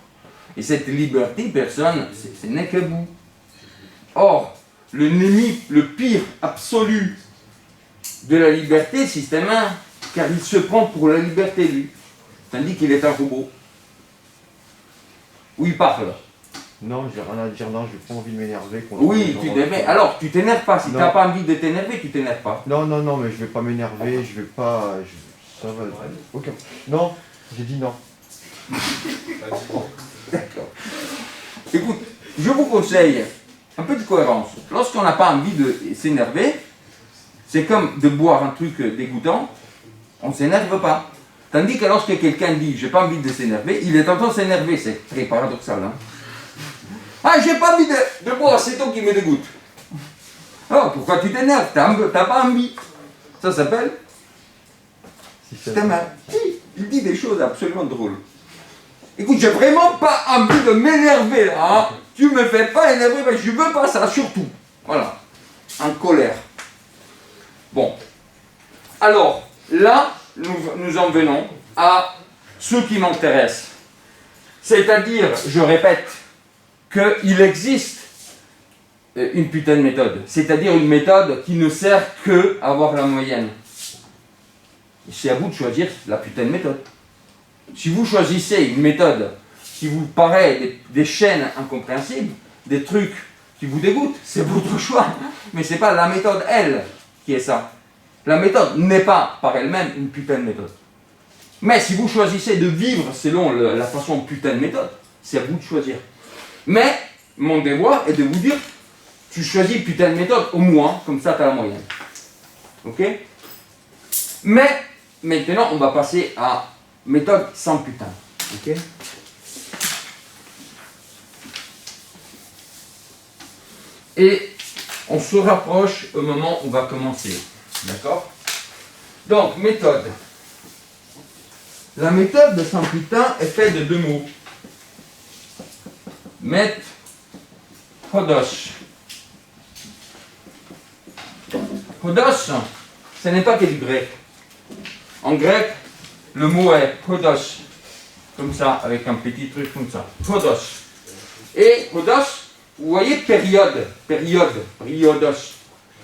Et cette liberté, personne, ce n'est que vous. Or, l'ennemi, le pire absolu de la liberté, système 1, car il se prend pour la liberté, lui, tandis qu'il est un robot. Où il parle. Non, j'ai rien à dire, non, j'ai pas envie de m'énerver. Oui, tu t'énerves. Alors, tu t'énerves pas. Si tu n'as pas envie de t'énerver, tu t'énerves pas. Non, mais je vais pas m'énerver, je vais pas... ça va... Ok. Non, j'ai dit non. D'accord. Écoute, je vous conseille un peu de cohérence. Lorsqu'on n'a pas envie de s'énerver, c'est comme de boire un truc dégoûtant, on ne s'énerve pas. Tandis que lorsque quelqu'un dit « j'ai pas envie de s'énerver », il est en train de s'énerver. C'est très paradoxal. Hein. Ah, j'ai pas envie de boire, c'est toi qui me dégoûte. Oh, pourquoi tu t'énerves? T'as pas envie. Ça s'appelle système 1. Il dit des choses absolument drôles. Écoute, j'ai vraiment pas envie de m'énerver là. Hein. Tu me fais pas énerver, mais je veux pas ça, surtout. Voilà. En colère. Bon. Alors, là, nous en venons à ce qui m'intéresse. C'est-à-dire, je répète, qu'il existe une putain de méthode. C'est-à-dire une méthode qui ne sert qu'à avoir la moyenne. C'est à vous de choisir la putain de méthode. Si vous choisissez une méthode qui vous paraît des chaînes incompréhensibles, des trucs qui vous dégoûtent, c'est votre choix. Mais ce n'est pas la méthode, elle, qui est ça. La méthode n'est pas, par elle-même, une putain de méthode. Mais si vous choisissez de vivre selon la façon putain de méthode, c'est à vous de choisir. Mais, mon devoir est de vous dire, tu choisis putain de méthode, au moins, comme ça tu as la moyenne. Ok? Mais, maintenant, on va passer à méthode sans putain. Ok? Et on se rapproche au moment où on va commencer. D'accord? Donc, méthode. La méthode de Sampitain est faite de deux mots. Hodos. Hodos, ce n'est pas que du grec. En grec, le mot est hodos. Comme ça, avec un petit truc comme ça. Hodos. Et hodos, vous voyez période. Periodos.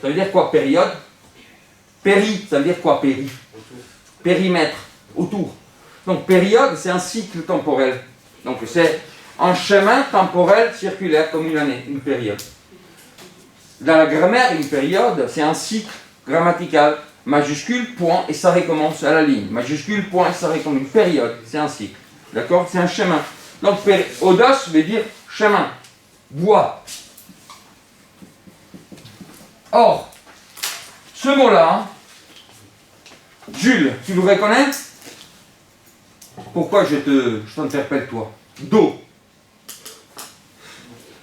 Ça veut dire quoi période? Péri, ça veut dire quoi péri? Périmètre, autour. Donc période, c'est un cycle temporel. Donc c'est un chemin temporel circulaire comme une année, une période. Dans la grammaire, une période, c'est un cycle grammatical. Majuscule, point, et ça recommence à la ligne. Majuscule, point, et ça recommence. Une période, c'est un cycle. D'accord? C'est un chemin. Donc odos veut dire chemin, voie. Or, ce mot-là, Jules, tu le reconnais? Pourquoi je t'interpelle toi? Do.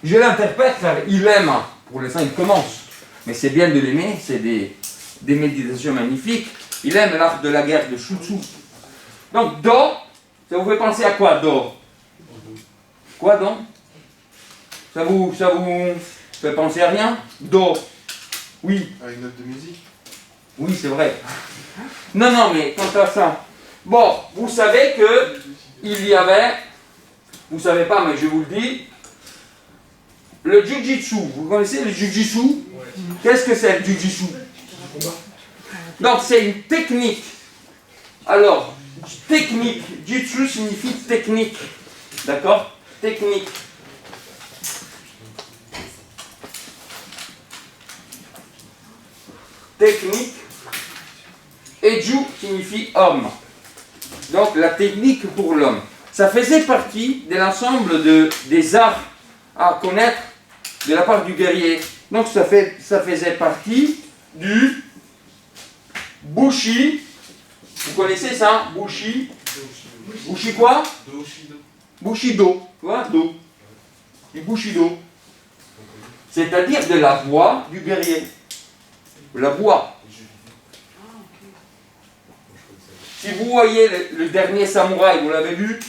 Je l'interprète car il aime, pour l'instant il commence, mais c'est bien de l'aimer, c'est des méditations magnifiques. Il aime l'art de la guerre de Shutsu. Donc Do, ça vous fait penser à quoi Do? Quoi donc? Ça vous fait penser à rien? Do. Oui. À une note de musique. Oui, c'est vrai. Non, mais quant à ça. Bon, vous savez que il y avait, vous savez pas, mais je vous le dis, le Jiu-Jitsu. Vous connaissez le Jiu-Jitsu? Ouais. Qu'est-ce que c'est le Jiu-Jitsu? Donc c'est une technique. Alors, technique, Jitsu signifie technique. D'accord? Technique. Technique. Et Ju signifie homme. Donc la technique pour l'homme. Ça faisait partie de l'ensemble des arts à connaître de la part du guerrier. Donc ça faisait partie du Bushi. Vous connaissez ça? Bushi. Bushi quoi? Bushido. Tu vois? Do. Du Bushido. C'est-à-dire de la voix du guerrier. La voix. Si vous voyez le dernier samouraï, vous l'avez vu?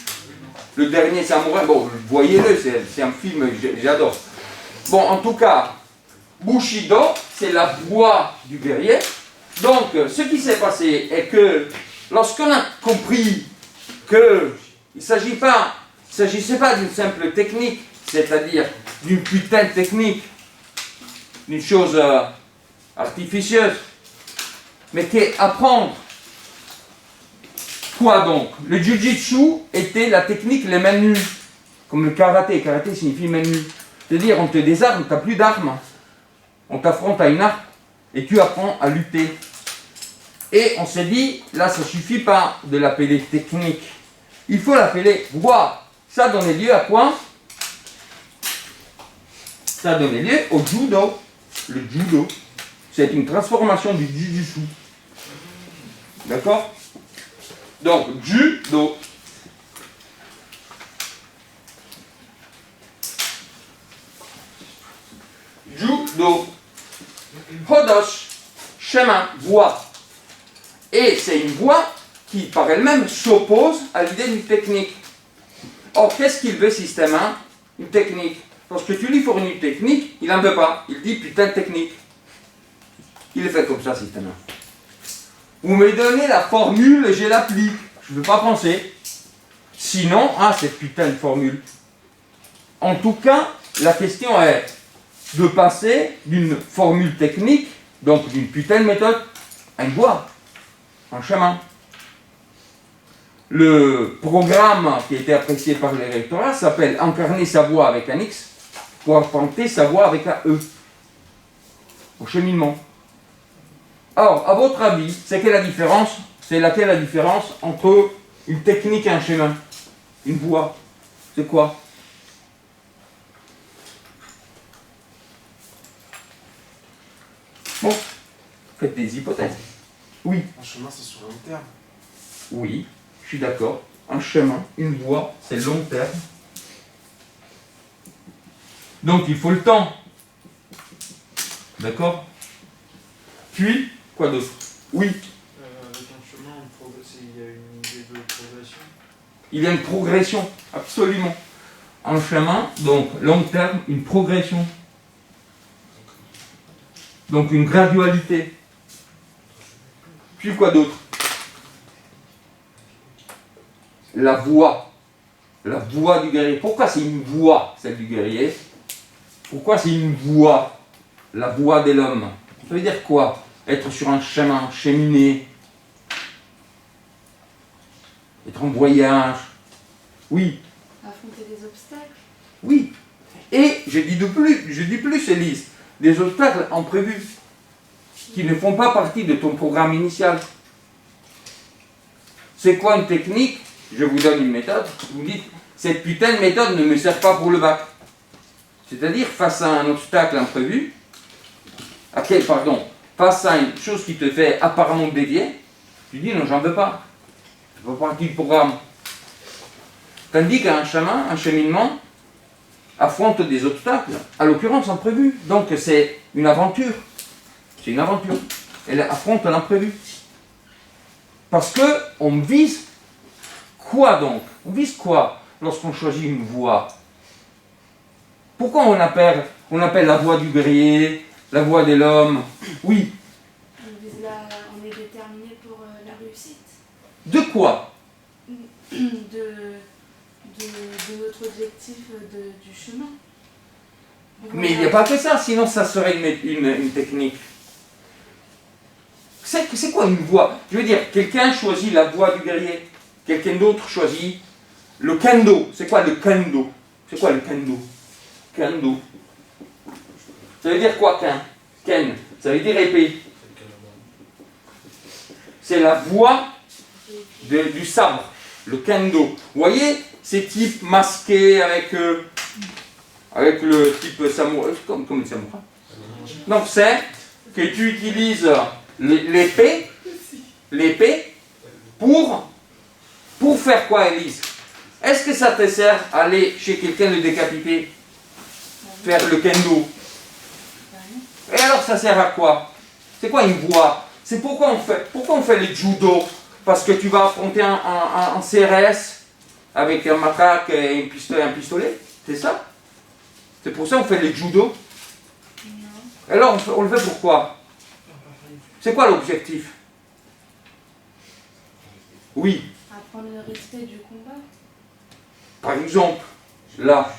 Le dernier samouraï, bon, voyez-le, c'est un film, j'adore. Bon, en tout cas, Bushido, c'est la voix du guerrier. Donc, ce qui s'est passé est que, lorsqu'on a compris qu'il ne s'agissait pas d'une simple technique, c'est-à-dire d'une putain de technique, d'une chose artificieuse, mais qu'apprendre. Quoi donc? Le Jiu-Jitsu était la technique les mains nues, comme le karaté. Karaté signifie mains nues. C'est-à-dire, on te désarme, tu n'as plus d'armes. On t'affronte à une arme et tu apprends à lutter. Et on s'est dit, là, ça ne suffit pas de l'appeler technique. Il faut l'appeler voie. Ça donnait lieu à quoi? Ça donnait lieu au judo. Le judo, c'est une transformation du Jiu-Jitsu. D'accord? Donc, judo. Judo. Hodosh, chemin, voie. Et c'est une voie qui, par elle-même, s'oppose à l'idée d'une technique. Or, qu'est-ce qu'il veut, système 1? Une technique. Lorsque tu lui fournis une technique, il n'en veut pas. Il dit putain de technique. Il est fait comme ça, système 1. Vous me donnez la formule et je l'applique. Je ne veux pas penser. Sinon, cette putain de formule. En tout cas, la question est de passer d'une formule technique, donc d'une putain de méthode, à une voie, un chemin. Le programme qui a été apprécié par les rectorats s'appelle Incarner sa voie avec un X pour arpenter sa voie avec un E. Au cheminement. Alors, à votre avis, c'est laquelle la différence entre une technique et un chemin? Une voie, c'est quoi? Bon, faites des hypothèses. Oui. Un chemin, c'est sur long terme. Oui, je suis d'accord. Un chemin, une voie, c'est long terme. Donc il faut le temps. D'accord? Puis, quoi d'autre? Oui. Le Il y a une progression, absolument. En chemin, donc long terme, une progression. Donc une gradualité. Puis quoi d'autre? La voix du guerrier. Pourquoi c'est une voix, celle du guerrier? Pourquoi c'est une voix? La voix de l'homme. Ça veut dire quoi? Être sur un chemin, cheminer. Être en voyage. Oui, Affronter des obstacles. oui. Et je dis plus, Élise, des obstacles imprévus qui ne font pas partie de ton programme initial. C'est quoi une technique? Je vous donne une méthode. Vous dites, cette putain de méthode ne me sert pas pour le bac. C'est-à-dire, face à un obstacle imprévu, face à une chose qui te fait apparemment dévier, tu dis non, j'en veux pas. Ça fait pas partie du programme. Tandis qu'un chemin, un cheminement, affronte des obstacles, à l'occurrence imprévus. Donc c'est une aventure. C'est une aventure. Elle affronte l'imprévu. Parce que on vise quoi donc? On vise quoi lorsqu'on choisit une voie? Pourquoi on appelle la voie du guerrier, la voie de l'homme? Oui. On est déterminé pour la réussite. De quoi? De notre objectif du chemin. Mais il n'y a pas que ça, sinon ça serait une technique. C'est quoi une voie? Je veux dire, quelqu'un choisit la voie du guerrier, quelqu'un d'autre choisit le kendo. C'est quoi le kendo? C'est quoi le kendo? Kendo. Ça veut dire quoi, ken? Ça veut dire épée. C'est la voie du sabre, le kendo. Vous voyez ces types masqués avec le type samouraï, comme le samouraï. Donc c'est que tu utilises l'épée pour faire quoi, Élise? Est-ce que ça te sert à aller chez quelqu'un le décapiter? Faire le kendo? Et alors ça sert à quoi? C'est quoi une voie? C'est pourquoi on fait le judo? Parce que tu vas affronter un CRS avec un matraque et un pistolet? C'est ça? C'est pour ça qu'on fait le judo? Non. Alors on le fait pourquoi? C'est quoi l'objectif? Oui, Apprendre le respect du combat. par exemple, là.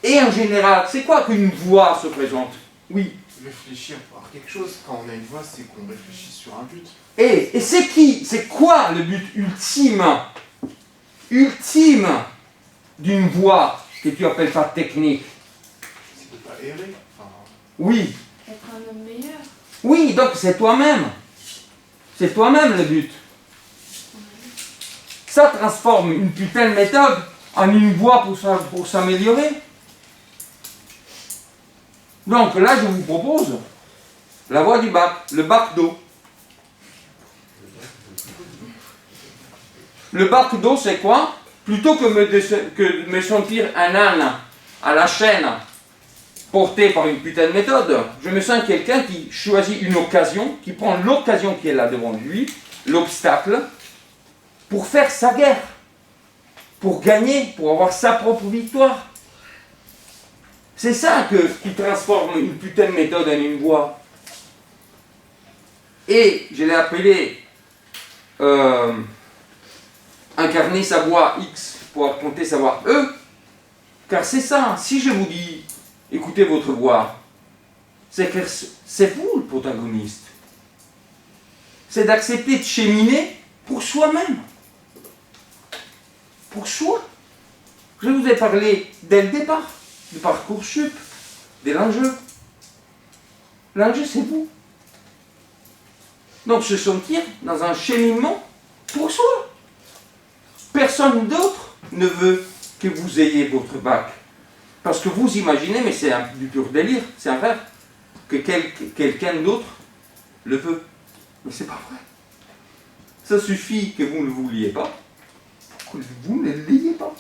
Et en général, c'est quoi qu'une voie se présente? Oui. Réfléchir par quelque chose, quand on a une voix, c'est qu'on réfléchit sur un but. Et c'est quoi le but ultime d'une voie que tu appelles pas technique? C'est de pas errer. Enfin, Oui. Être un homme meilleur. Oui, donc c'est toi-même. C'est toi-même le but. Ça transforme une putain de méthode en une voie pour s'améliorer. Donc là, je vous propose la voie du bac, le bac d'eau. Le bac d'eau, c'est quoi? Plutôt que me sentir un âne à la chaîne porté par une putain de méthode, je me sens quelqu'un qui choisit une occasion, qui prend l'occasion qui est là devant lui, l'obstacle, pour faire sa guerre, pour gagner, pour avoir sa propre victoire. C'est ça qui transforme une putain de méthode en une voie. Et je l'ai appelé incarner sa voix X pour affronter sa voix E, car c'est ça. Si je vous dis écoutez votre voix, c'est que c'est vous le protagoniste. C'est d'accepter de cheminer pour soi-même. Pour soi. Je vous ai parlé dès le départ du Parcoursup, de l'enjeu. L'enjeu, c'est vous. Donc se sentir dans un cheminement pour soi. Personne d'autre ne veut que vous ayez votre bac. Parce que vous imaginez, mais c'est du pur délire, c'est un rêve, que quelqu'un d'autre le veut. Mais c'est pas vrai. Ça suffit que vous ne vouliez pas, que vous ne l'ayez pas.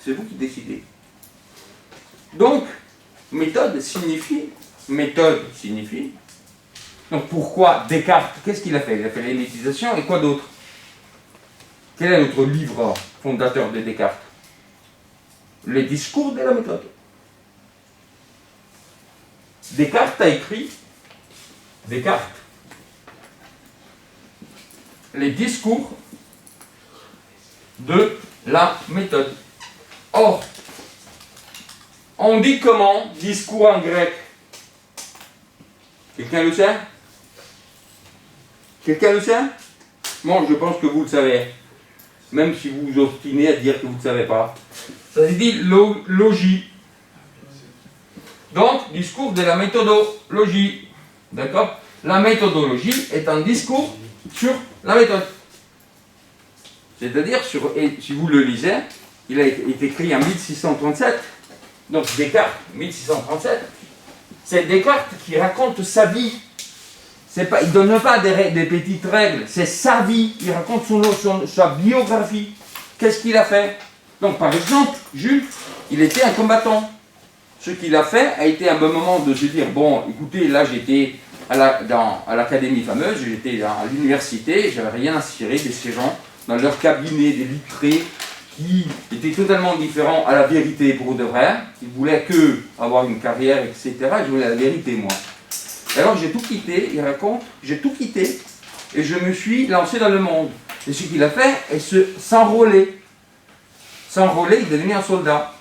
C'est vous qui décidez. Donc, méthode signifie. Donc pourquoi Descartes, qu'est-ce qu'il a fait? Il a fait l'hellénisation et quoi d'autre? Quel est notre livre fondateur de Descartes? Les discours de la méthode. Descartes a écrit les discours de la méthode. Or, on dit comment discours en grec? Quelqu'un le sait? Quelqu'un le sait? Moi, je pense que vous le savez. Même si vous vous obstinez à dire que vous ne savez pas. Ça se dit logie. Donc, discours de la méthodologie. D'accord? La méthodologie est un discours sur la méthode. C'est-à-dire, et si vous le lisez, il a été écrit en 1637. Donc, Descartes, 1637. C'est Descartes qui raconte sa vie. Pas, il ne donne pas des petites règles, c'est sa vie. Il raconte sa biographie. Qu'est-ce qu'il a fait? Donc, par exemple, Jules, il était un combattant. Ce qu'il a fait a été un bon moment de se dire, bon, écoutez, là j'étais à l'académie fameuse, j'étais à l'université, j'avais rien à cirer de ces gens dans leur cabinet, des lettrés qui étaient totalement différents à la vérité pour de vrai, qui voulaient que avoir une carrière, etc. Je voulais la vérité, moi. Et alors j'ai tout quitté, il raconte, j'ai tout quitté et je me suis lancé dans le monde. Et ce qu'il a fait est s'enrôler. S'enrôler, il est devenu un soldat.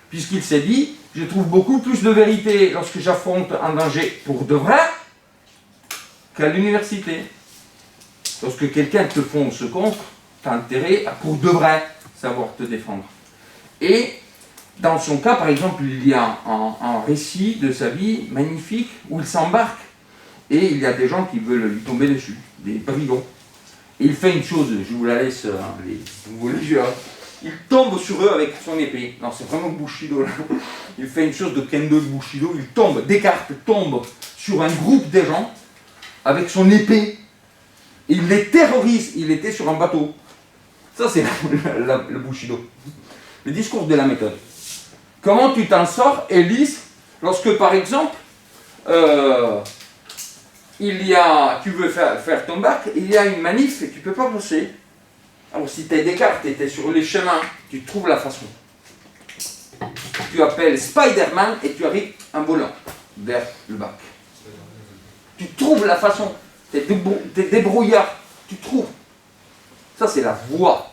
Puisqu'il s'est dit, je trouve beaucoup plus de vérité lorsque j'affronte un danger pour de vrai qu'à l'université. Lorsque quelqu'un te fonce contre, tu as intérêt à pour de vrai savoir te défendre. Et dans son cas, par exemple, il y a un récit de sa vie magnifique où il s'embarque et il y a des gens qui veulent lui tomber dessus, des brigands. Et il fait une chose, je vous la laisse, vous les jure. Il tombe sur eux avec son épée. Non, c'est vraiment Bushido là. Il fait une chose de kendo de Bushido. Il tombe, Descartes tombe sur un groupe de gens avec son épée. Il les terrorise. Il était sur un bateau. Ça, c'est le Bushido. Le discours de la méthode. Comment tu t'en sors, Élise, lorsque par exemple, tu veux faire ton bac, il y a une manif et tu ne peux pas bosser. Alors si tu es Descartes, tu es sur les chemins, tu trouves la façon. Tu appelles Spider-Man et tu arrives en volant vers le bac. Tu trouves la façon. Tu es débrouillard. Tu trouves. Ça, c'est la voie.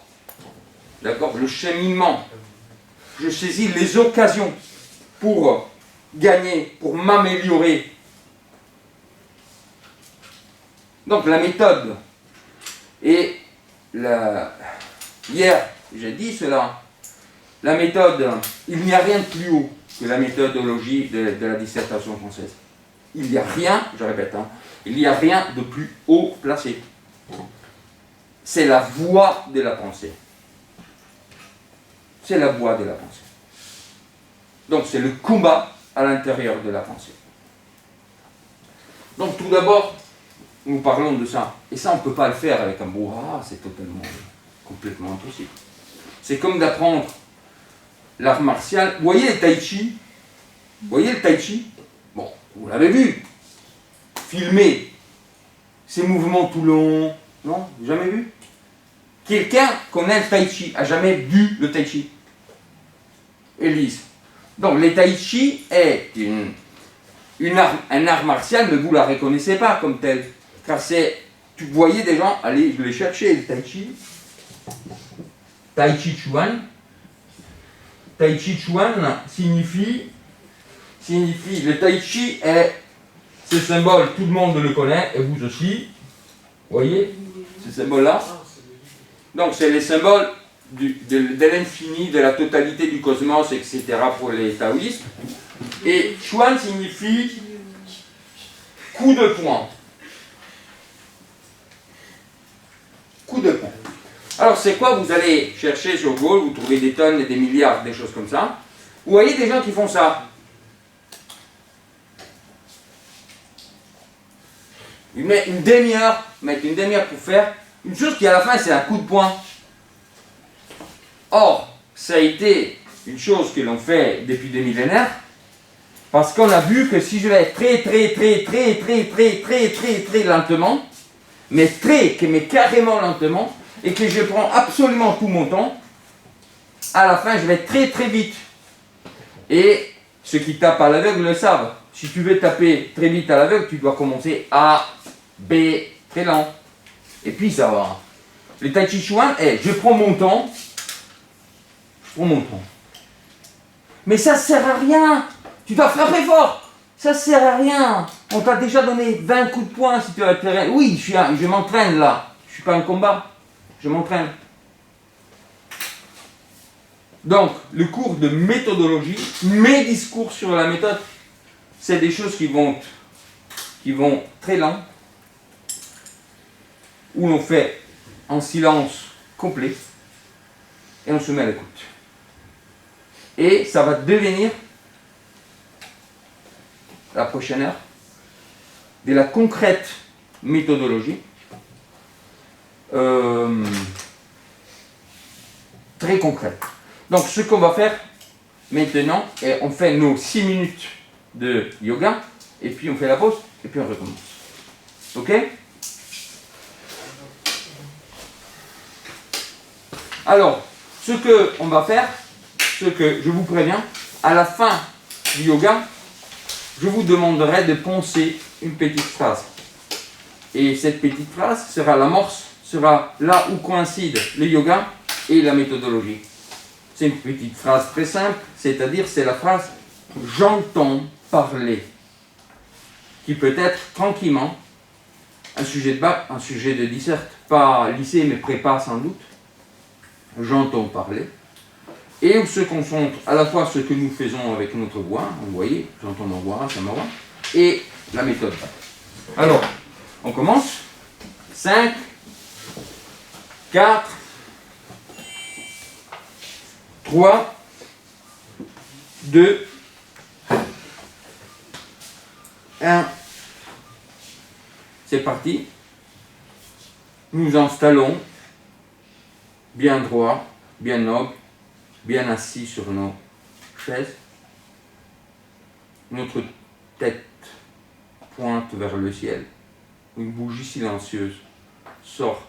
D'accord? Le cheminement. Je saisis les occasions pour gagner, pour m'améliorer. Donc la méthode. Et hier, j'ai dit cela. La méthode, il n'y a rien de plus haut que la méthodologie de la dissertation française. Il n'y a rien, je répète, il n'y a rien de plus haut placé. C'est la voie de la pensée. C'est la voie de la pensée. Donc c'est le combat à l'intérieur de la pensée. Donc tout d'abord, nous parlons de ça. Et ça, on ne peut pas le faire avec un brouhaha, c'est complètement impossible. C'est comme d'apprendre l'art martial. Vous voyez le tai chi? Vous voyez le tai chi? Bon, vous l'avez vu. Filmé. Ces mouvements tout longs. Non? Jamais vu? Quelqu'un connaît le tai chi, a jamais vu le tai chi? Élise. Donc, le tai chi est un art martial, mais vous ne la reconnaissez pas comme tel. Car tu voyais des gens, allez, je vais chercher le tai chi. Tai chi chuan. Tai chi chuan signifie, le tai chi est ce symbole, tout le monde le connaît, et vous aussi. Vous voyez ce symbole-là? Donc, c'est les symboles de l'infini, de la totalité du cosmos, etc. pour les taoïstes. Et chuan signifie coup de poing. Coup de poing. Alors c'est quoi? Vous allez chercher sur Google, vous trouvez des tonnes et des milliards, des choses comme ça. Vous voyez des gens qui font ça. Ils mettent une demi-heure pour faire une chose qui à la fin c'est un coup de poing. Or, ça a été une chose que l'on fait depuis des millénaires, parce qu'on a vu que si je vais très lentement, mais carrément lentement, et que je prends absolument tout mon temps, à la fin, je vais très très vite. Et ceux qui tapent à l'aveugle le savent. Si tu veux taper très vite à l'aveugle, tu dois commencer A, B, très lent. Et puis ça va. Le Tai Chi Chuan est, je prends mon temps. Mais ça sert à rien. Tu dois frapper fort. Ça sert à rien. On t'a déjà donné 20 coups de poing si tu as le terrain. Oui, je m'entraîne là. Je ne suis pas en combat. Je m'entraîne. Donc, le cours de méthodologie, mes discours sur la méthode, c'est des choses qui vont très lent, où l'on fait en silence complet, et on se met à l'écoute. Et ça va devenir, la prochaine heure, de la concrète méthodologie, très concrète. Donc ce qu'on va faire maintenant, on fait nos 6 minutes de yoga, et puis on fait la pause, et puis on recommence. Ok? Alors, ce qu'on va faire, ce que je vous préviens, à la fin du yoga, je vous demanderai de penser une petite phrase. Et cette petite phrase sera l'amorce, sera là où coïncide le yoga et la méthodologie. C'est une petite phrase très simple, c'est-à-dire c'est la phrase « j'entends parler » qui peut être tranquillement un sujet de bac, un sujet de disserte, pas lycée mais prépa sans doute. J'entends parler. Et on se concentre à la fois ce que nous faisons avec notre voix, vous voyez, j'entends ma voix, c'est ma voix, et la méthode. Alors, on commence. 5, 4, 3, 2, 1. C'est parti. Nous installons bien droit, bien noble, bien assis sur nos chaises. Notre tête pointe vers le ciel. Une bougie silencieuse sort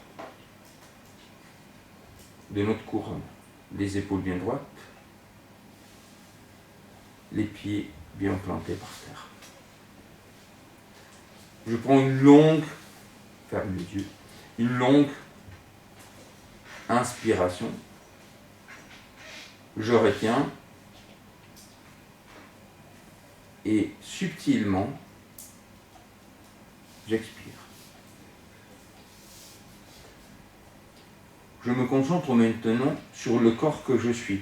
de notre couronne. Les épaules bien droites, les pieds bien plantés par terre. Je prends une longue, ferme les yeux, une longue inspiration. Je retiens et subtilement, j'expire. Je me concentre maintenant sur le corps que je suis.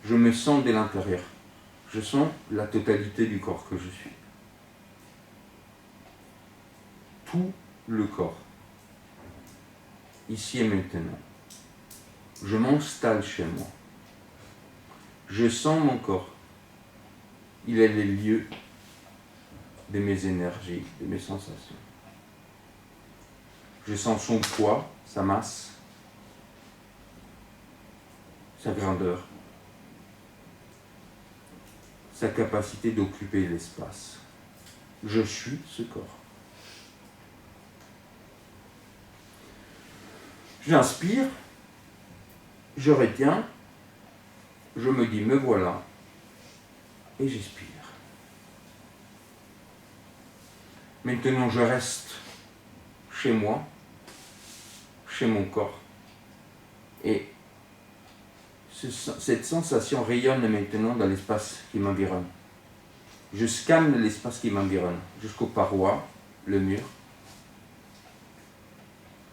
Je me sens de l'intérieur. Je sens la totalité du corps que je suis. Tout le corps. Ici et maintenant. Je m'installe chez moi. Je sens mon corps. Il est le lieu de mes énergies, de mes sensations. Je sens son poids, sa masse, sa grandeur, sa capacité d'occuper l'espace. Je suis ce corps. J'inspire, je retiens, je me dis me voilà, et j'expire. Maintenant je reste chez moi, chez mon corps, et cette sensation rayonne maintenant dans l'espace qui m'environne. Je scanne l'espace qui m'environne, jusqu'aux parois, le mur,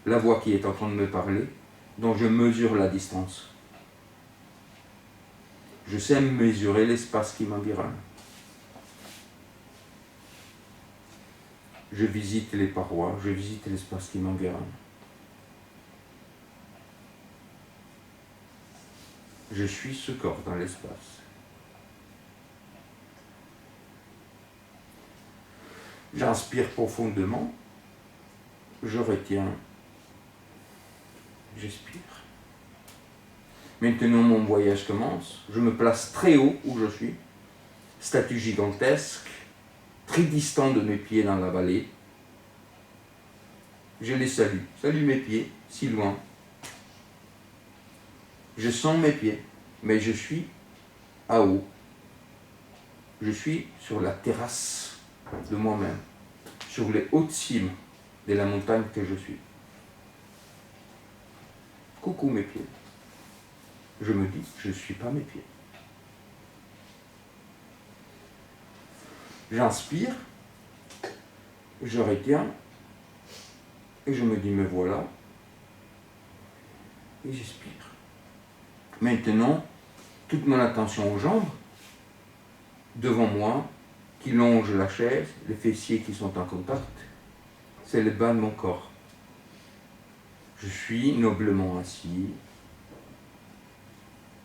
la voix qui est en train de me parler, dont je mesure la distance. Je sais mesurer l'espace qui m'environne. Je visite les parois, je visite l'espace qui m'environne. Je suis ce corps dans l'espace. J'inspire profondément, je retiens, j'expire. Maintenant mon voyage commence, je me place très haut où je suis, statue gigantesque, très distant de mes pieds dans la vallée. Je les salue. Salut mes pieds, si loin. Je sens mes pieds, mais je suis à haut. Je suis sur la terrasse de moi-même, sur les hautes cimes de la montagne que je suis. Coucou mes pieds. Je me dis, je ne suis pas mes pieds. J'inspire, je retiens, et je me dis, me voilà, et j'expire. Maintenant, toute mon attention aux jambes, devant moi, qui longent la chaise, les fessiers qui sont en contact, c'est le bas de mon corps. Je suis noblement assis,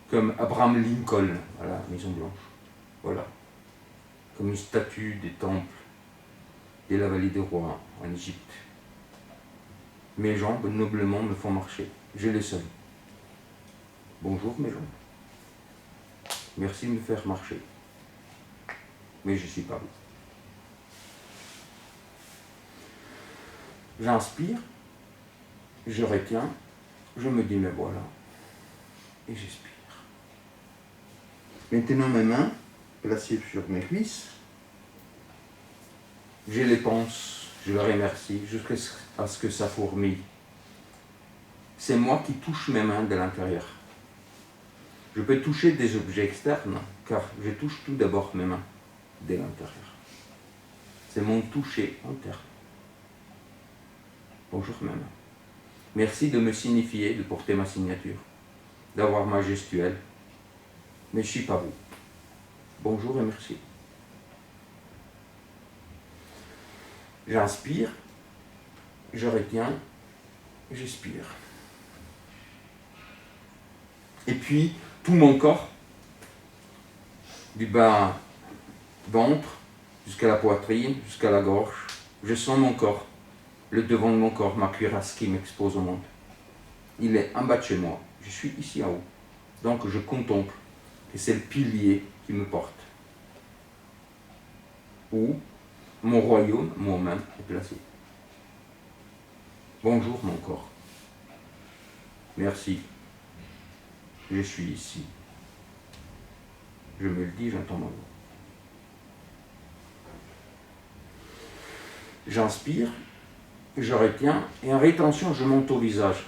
comme Abraham Lincoln à la Maison Blanche. Voilà. Comme une statue des temples de la vallée des rois en Égypte. Mes jambes noblement me font marcher. Je les salue. Bonjour mes jambes. Merci de me faire marcher. Mais je ne suis pas vous. J'inspire, je retiens, je me dis me voilà, et j'expire. Maintenant mes mains, placées sur mes cuisses, je les pense, je les remercie, jusqu'à ce que ça fourmille. C'est moi qui touche mes mains de l'intérieur. Je peux toucher des objets externes, car je touche tout d'abord mes mains de l'intérieur. C'est mon toucher interne. Bonjour mes mains. Merci de me signifier, de porter ma signature, d'avoir ma gestuelle. Mais je ne suis pas vous. Bonjour et merci. J'inspire, je retiens, j'expire. Et puis, tout mon corps, du bas ventre, jusqu'à la poitrine, jusqu'à la gorge, je sens mon corps, le devant de mon corps, ma cuirasse qui m'expose au monde. Il est en bas de chez moi, je suis ici en haut. Donc je contemple, et c'est le pilier qui me porte. Où mon royaume, moi-même, est placé. Bonjour mon corps. Merci. Je suis ici. Je me le dis, j'entends ma voix. J'inspire, je retiens, et en rétention, je monte au visage.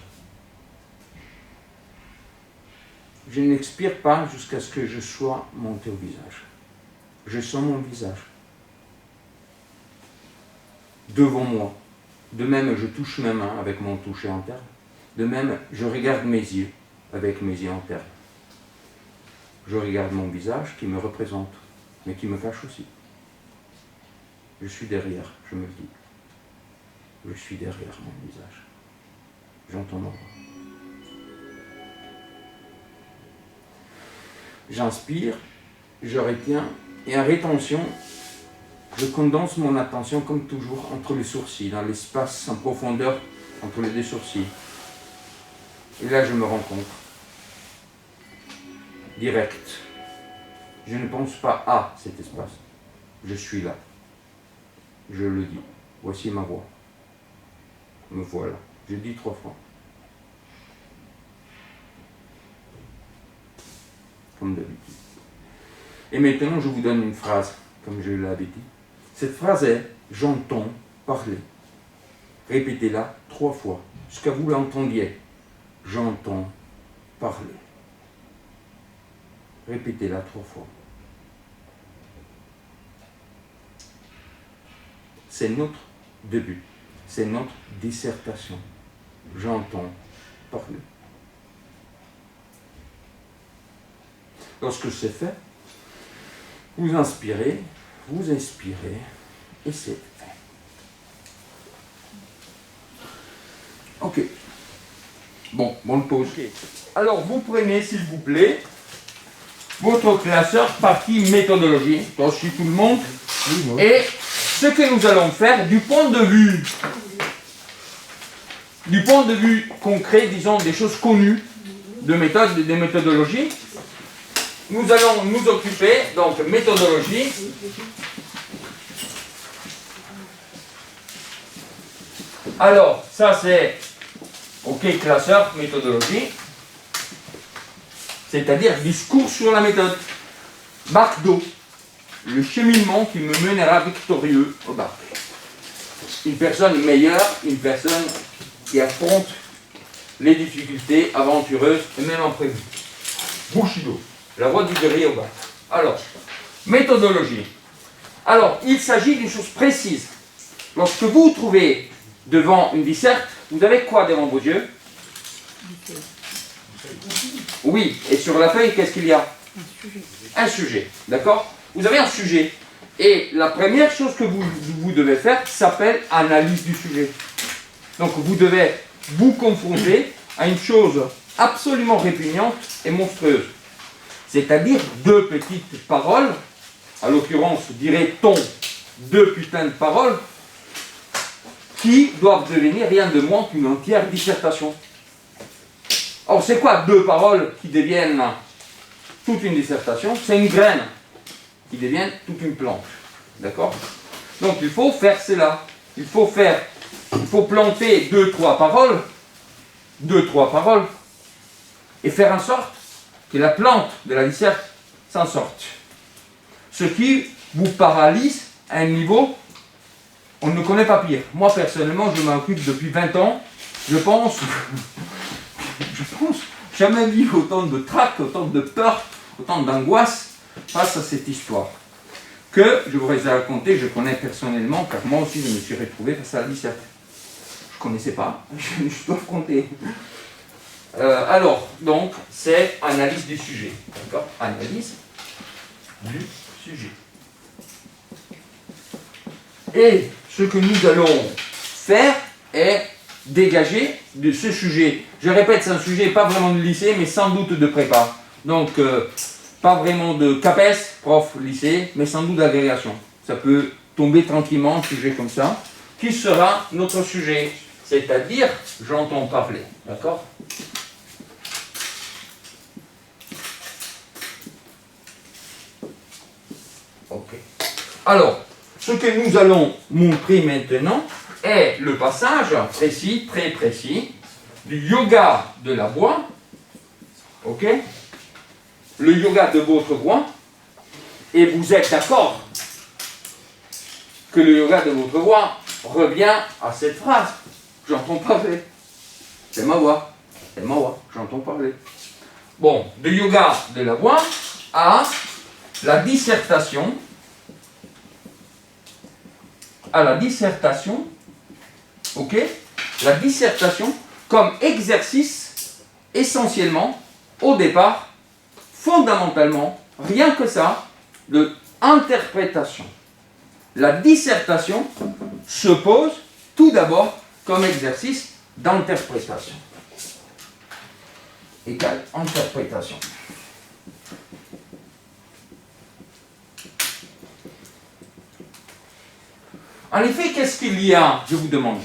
Je n'expire pas jusqu'à ce que je sois monté au visage. Je sens mon visage. Devant moi. De même, je touche mes mains avec mon toucher interne. De même, je regarde mes yeux avec mes yeux internes. Je regarde mon visage qui me représente, mais qui me cache aussi. Je suis derrière, je me le dis. Je suis derrière mon visage. J'entends ma voix. J'inspire, je retiens, et en rétention, je condense mon attention comme toujours entre les sourcils, dans l'espace en profondeur entre les deux sourcils. Et là, je me rencontre. Direct. Je ne pense pas à cet espace. Je suis là. Je le dis. Voici ma voix. Me voilà. Je dis 3 fois. Comme d'habitude. Et maintenant, je vous donne une phrase, comme je l'avais dit. Cette phrase est « j'entends parler ». Répétez-la 3 fois, jusqu'à vous l'entendiez. J'entends parler. Répétez-la 3 fois. C'est notre début. C'est notre dissertation. J'entends parler. Lorsque c'est fait, vous inspirez, vous inspirez, et c'est fait. Ok. Bon, bonne pause. Okay. Alors, vous prenez, s'il vous plaît, votre classeur partie méthodologie, aussi tout le monde, et ce que nous allons faire du point de vue concret, disons des choses connues, de méthodes, des méthodologies, nous allons nous occuper, donc méthodologie, Alors, ça c'est OK, classeur, méthodologie, c'est-à-dire discours sur la méthode. Bac d'eau, le cheminement qui me mènera victorieux au bac. Une personne meilleure, une personne qui affronte les difficultés aventureuses et même imprévues. Bushido, la voie du guerrier au bac. Alors, méthodologie. Alors, il s'agit d'une chose précise. Lorsque vous vous trouvez devant une disserte, vous avez quoi devant vos yeux? Oui, et sur la feuille, qu'est-ce qu'il y a? Un sujet, d'accord? Vous avez un sujet. Et la première chose que vous devez faire s'appelle analyse du sujet. Donc vous devez vous confronter à une chose absolument répugnante et monstrueuse. C'est-à-dire deux petites paroles, à l'occurrence dirait-on deux putains de paroles, qui doivent devenir rien de moins qu'une entière dissertation. Or c'est quoi deux paroles qui deviennent toute une dissertation? C'est une graine qui devient toute une plante. D'accord? Donc il faut faire cela. Il faut planter deux, trois paroles, et faire en sorte que la plante de la disserte s'en sorte. Ce qui vous paralyse à un niveau, on ne connaît pas pire. Moi personnellement, je m'occupe depuis 20 ans, je pense, jamais vu autant de trac, autant de peur, autant d'angoisse face à cette histoire. Que je vous ai raconté, je connais personnellement, car moi aussi je me suis retrouvé face à la disserte. Je ne connaissais pas, je dois affronter. Alors, donc, c'est analyse du sujet. D'accord? Analyse du sujet. Et ce que nous allons faire est dégager de ce sujet. Je répète, c'est un sujet pas vraiment de lycée, mais sans doute de prépa. Donc, pas vraiment de CAPES, prof lycée, mais sans doute d'agrégation. Ça peut tomber tranquillement, un sujet comme ça, qui sera notre sujet. C'est-à-dire, j'entends parler. D'accord? Ok. Alors, ce que nous allons montrer maintenant est le passage précis, très précis, du yoga de la voix, ok? Le yoga de votre voix, et vous êtes d'accord que le yoga de votre voix revient à cette phrase. J'entends parler. C'est ma voix. C'est ma voix. J'entends parler. Bon, de yoga de la voix à la dissertation. À la dissertation, ok? La dissertation comme exercice essentiellement, au départ, fondamentalement, rien que ça, de interprétation. La dissertation se pose tout d'abord comme exercice d'interprétation. Égale interprétation. En effet, qu'est-ce qu'il y a, je vous demande,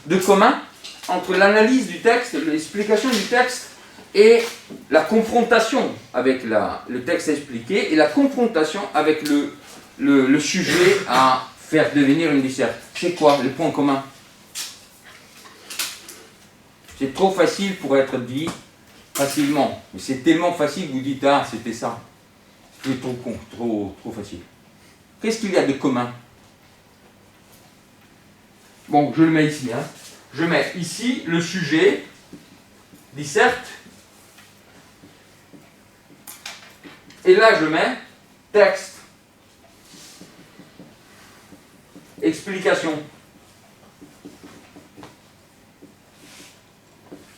de commun entre l'analyse du texte, l'explication du texte et la confrontation avec le texte expliqué et la confrontation avec le sujet à faire devenir une disserte? C'est quoi le point commun? C'est trop facile pour être dit facilement. Mais c'est tellement facile que vous dites, ah, c'était ça. C'est trop facile. Qu'est-ce qu'il y a de commun? Bon, je le mets ici. Hein. Je mets ici le sujet, disserte. Et là, je mets texte. Explication.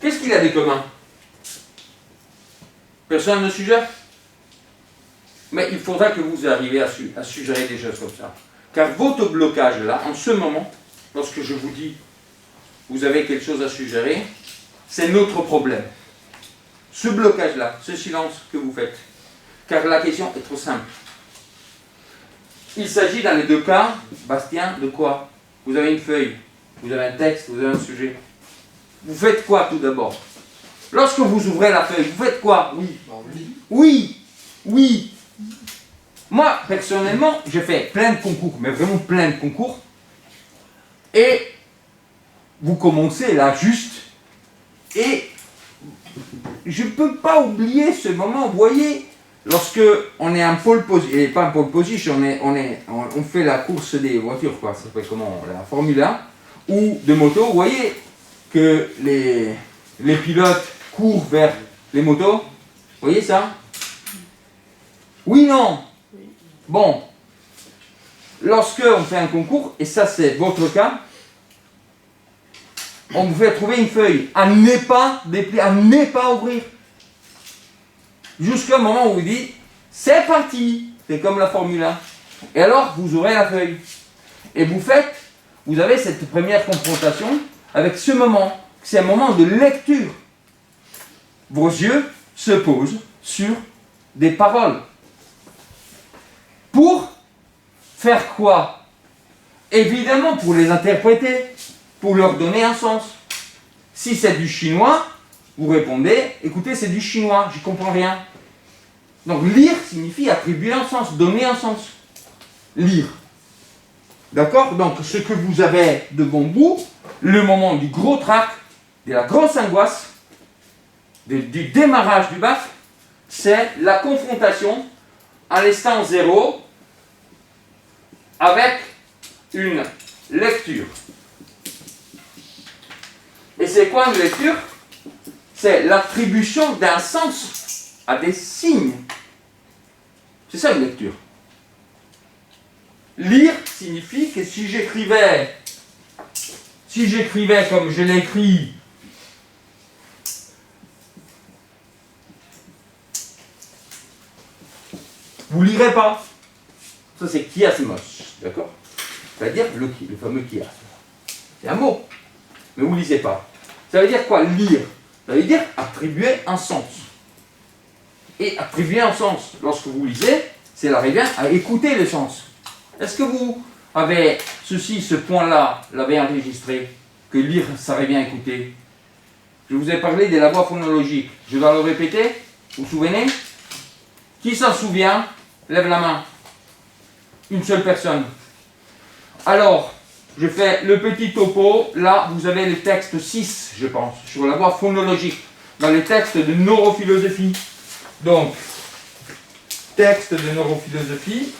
Qu'est-ce qu'il y a de commun? Personne ne suggère? Mais il faudra que vous arriviez à suggérer des choses comme ça. Car votre blocage là, en ce moment, lorsque je vous dis, vous avez quelque chose à suggérer, c'est notre problème. Ce blocage-là, ce silence que vous faites. Car la question est trop simple. Il s'agit dans les deux cas, Bastien, de quoi? Vous avez une feuille, vous avez un texte, vous avez un sujet. Vous faites quoi tout d'abord? Lorsque vous ouvrez la feuille, vous faites quoi? Oui. Oui. Oui. Moi, personnellement, j'ai fait plein de concours, mais vraiment plein de concours. Et vous commencez là juste, et je ne peux pas oublier ce moment, vous voyez, lorsque on est en pole position, et pas en pole position, on fait la course des voitures, quoi, ça s'appelle comment, la Formule 1, ou de moto, vous voyez que les pilotes courent vers les motos, vous voyez ça? Oui, non? Bon, lorsque on fait un concours, et ça c'est votre cas, on vous fait trouver une feuille à ne pas déplier, à ne pas ouvrir. Jusqu'à un moment où vous dites, c'est parti, c'est comme la Formule 1. Et alors, vous ouvrez la feuille. Et vous avez cette première confrontation avec ce moment. C'est un moment de lecture. Vos yeux se posent sur des paroles. Pour faire quoi? Évidemment, pour les interpréter, pour leur donner un sens. Si c'est du chinois, vous répondez, écoutez, c'est du chinois, j'y comprends rien. Donc lire signifie attribuer un sens, donner un sens. Lire. D'accord? Donc ce que vous avez devant vous, le moment du gros trac, de la grosse angoisse, du démarrage du bac, c'est la confrontation à l'instant zéro avec une lecture. Et c'est quoi une lecture? C'est l'attribution d'un sens à des signes. C'est ça une lecture. Lire signifie que si j'écrivais comme je l'ai écrit, vous ne lirez pas. Ça c'est chiasmos, d'accord? C'est-à-dire le fameux chiasme. C'est un mot, mais vous ne lisez pas. Ça veut dire quoi, lire? Ça veut dire attribuer un sens. Et attribuer un sens, lorsque vous lisez, c'est la revient à écouter le sens. Est-ce que vous avez ce point-là, l'avez enregistré, que lire, ça revient à écouter? Je vous ai parlé de la voix phonologique. Je dois le répéter? Vous vous souvenez? Qui s'en souvient? Lève la main. Une seule personne. Alors, je fais le petit topo. Là, vous avez le texte 6, je pense, sur la voix phonologique, dans les textes de neurophilosophie. Donc, texte de neurophilosophie,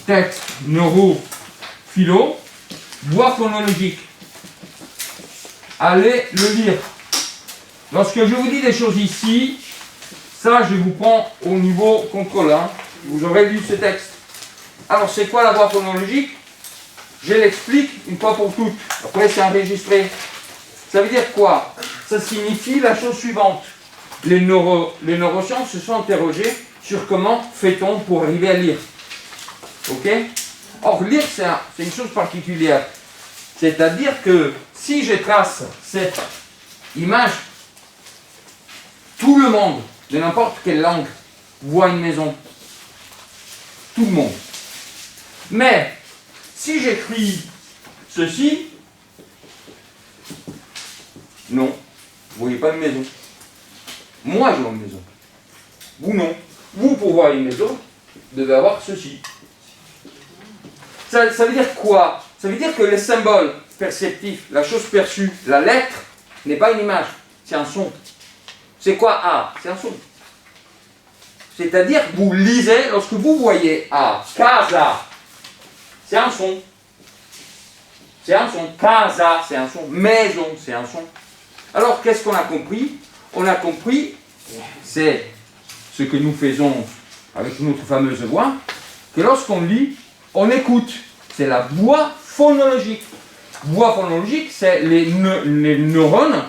texte neurophilo, voix phonologique. Allez le lire. Lorsque je vous dis des choses ici, ça je vous prends au niveau contrôle. Vous aurez lu ce texte. Alors c'est quoi la voix phonologique? Je l'explique une fois pour toutes. Après c'est enregistré. Ça veut dire quoi? Ça signifie la chose suivante. Les neurosciences se sont interrogés sur comment fait-on pour arriver à lire. Ok? Or lire c'est une chose particulière. C'est-à-dire que si je trace cette image, tout le monde, de n'importe quelle langue, voit une maison. Tout le monde. Mais si j'écris ceci, non, vous ne voyez pas de maison. Moi, je vois une maison. Vous, non. Vous, pour voir une maison, devez avoir ceci. Ça veut dire quoi? Ça veut dire que le symbole perceptif, la chose perçue, la lettre, n'est pas une image, c'est un son. C'est quoi A? C'est un son. C'est-à-dire que vous lisez, lorsque vous voyez A, casa, c'est un son. C'est un son. Casa, c'est un son. Maison, c'est un son. Alors, qu'est-ce qu'on a compris? On a compris, c'est ce que nous faisons avec notre fameuse voix, que lorsqu'on lit, on écoute. C'est la voix phonologique. Voix phonologique, c'est les neurones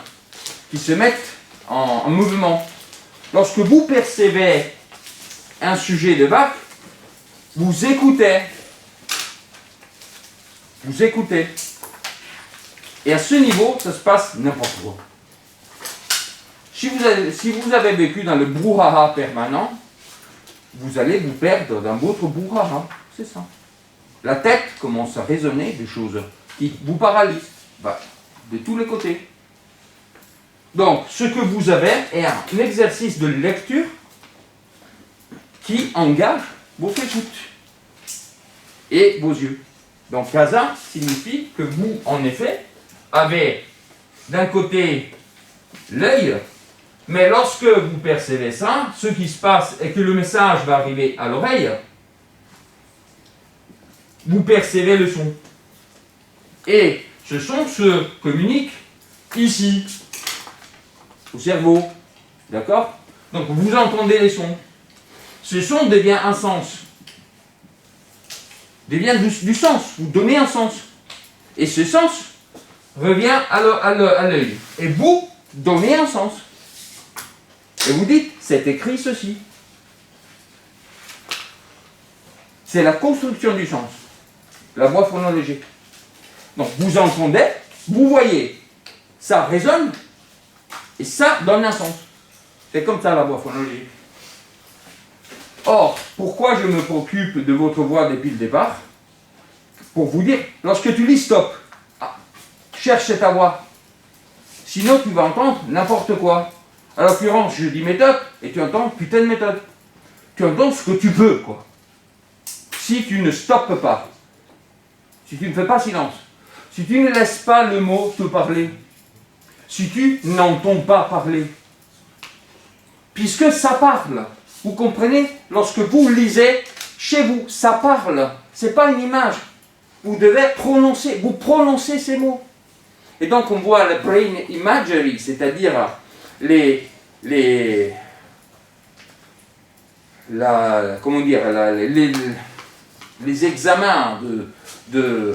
qui se mettent en mouvement. Lorsque vous percevez un sujet de bac, vous écoutez. Vous écoutez. Et à ce niveau, ça se passe n'importe quoi. Si vous avez vécu dans le brouhaha permanent, vous allez vous perdre dans votre brouhaha. C'est ça. La tête commence à raisonner des choses qui vous paralysent de tous les côtés. Donc, ce que vous avez est un exercice de lecture qui engage votre écoute et vos yeux. Donc casa signifie que vous, en effet, avez d'un côté l'œil, mais lorsque vous percevez ça, ce qui se passe est que le message va arriver à l'oreille, vous percevez le son. Et ce son se communique ici, au cerveau. D'accord? Donc vous entendez les sons. Ce son devient un sens. Devient du sens. Vous donnez un sens. Et ce sens revient à l'œil. Et vous donnez un sens. Et vous dites, c'est écrit ceci. C'est la construction du sens. La voix phonologique. Donc vous entendez, vous voyez, ça résonne, et ça donne un sens. C'est comme ça la voix phonologique. Or, pourquoi je me préoccupe de votre voix depuis le départ? Pour vous dire, lorsque tu lis stop, cherche ta voix. Sinon tu vas entendre n'importe quoi. À l'occurrence, je dis méthode, et tu entends putain de méthode. Tu entends ce que tu veux, quoi. Si tu ne stoppes pas, si tu ne fais pas silence, si tu ne laisses pas le mot te parler, si tu n'entends pas parler, puisque ça parle, vous comprenez? Lorsque vous lisez, chez vous, ça parle, c'est pas une image. Vous devez prononcer, vous prononcez ces mots. Et donc on voit le brain imagery, c'est-à-dire les examens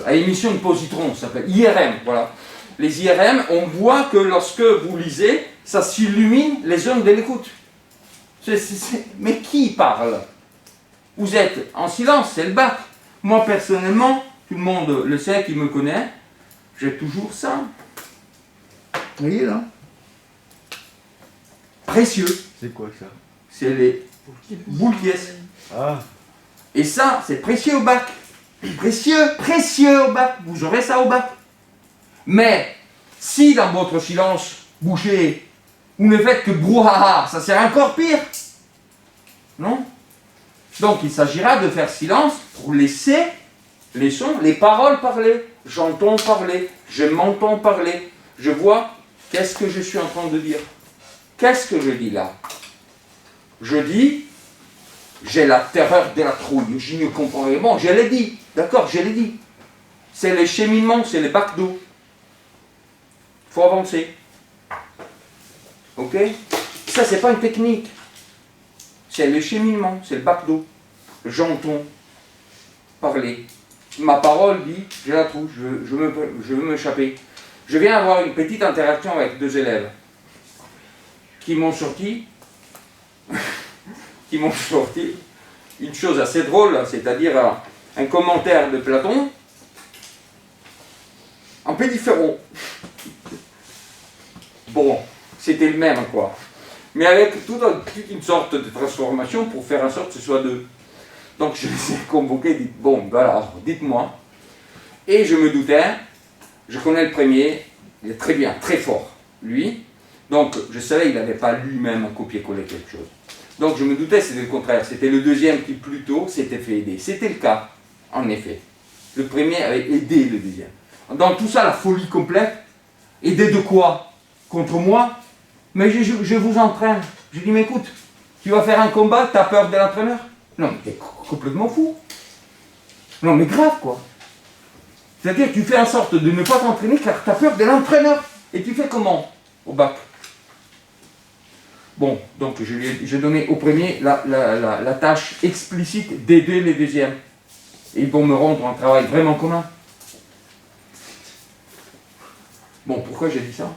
à émission de positrons, ça s'appelle IRM, voilà. Les IRM, on voit que lorsque vous lisez, ça s'illumine les zones de l'écoute. Mais qui parle? Vous êtes en silence, c'est le bac. Moi personnellement, tout le monde le sait, qui me connaît, j'ai toujours ça. Vous voyez là? Précieux. C'est quoi ça? C'est les boules pièces. Ah. Et ça, c'est précieux au bac. Précieux au bac. Vous aurez ça au bac. Mais, si dans votre silence bouché, vous ne faites que brouhaha, ça sert encore pire. Non? Donc, il s'agira de faire silence pour laisser les sons, les paroles parler. J'entends parler, je m'entends parler, je vois qu'est-ce que je suis en train de dire. Qu'est-ce que je dis là? Je dis, j'ai la terreur de la trouille, je ne comprends rien. Bon, je l'ai dit, d'accord, je l'ai dit. C'est le cheminement, c'est le bac d'eau. Il faut avancer. Ok? Ça, c'est pas une technique. C'est le cheminement, c'est le bac d'eau. J'entends parler. Ma parole dit, j'ai la trouille, je veux m'échapper. Je viens avoir une petite interaction avec 2 élèves qui m'ont sorti une chose assez drôle, c'est-à-dire un commentaire de Platon en pédiphéro. Bon, c'était le même, quoi. Mais avec toute une sorte de transformation pour faire en sorte que ce soit 2. Donc je les ai convoqués, dit, bon, voilà, dites-moi. Et je me doutais, je connais le premier, il est très bien, très fort, lui. Donc je savais qu'il n'avait pas lui-même copié-collé quelque chose. Donc je me doutais, c'était le contraire. C'était le deuxième qui plutôt s'était fait aider. C'était le cas, en effet. Le premier avait aidé le deuxième. Dans tout ça, la folie complète. Aider de quoi? Contre moi? Mais je vous entraîne. Je dis, mais écoute, tu vas faire un combat, tu as peur de l'entraîneur? Non, mais t'es complètement fou. Non, mais grave, quoi. C'est-à-dire que tu fais en sorte de ne pas t'entraîner car tu as peur de l'entraîneur. Et tu fais comment au bac? Bon, donc j'ai donné au premier la tâche explicite d'aider les deuxièmes. Et ils vont me rendre un travail vraiment commun. Bon, pourquoi j'ai dit ça?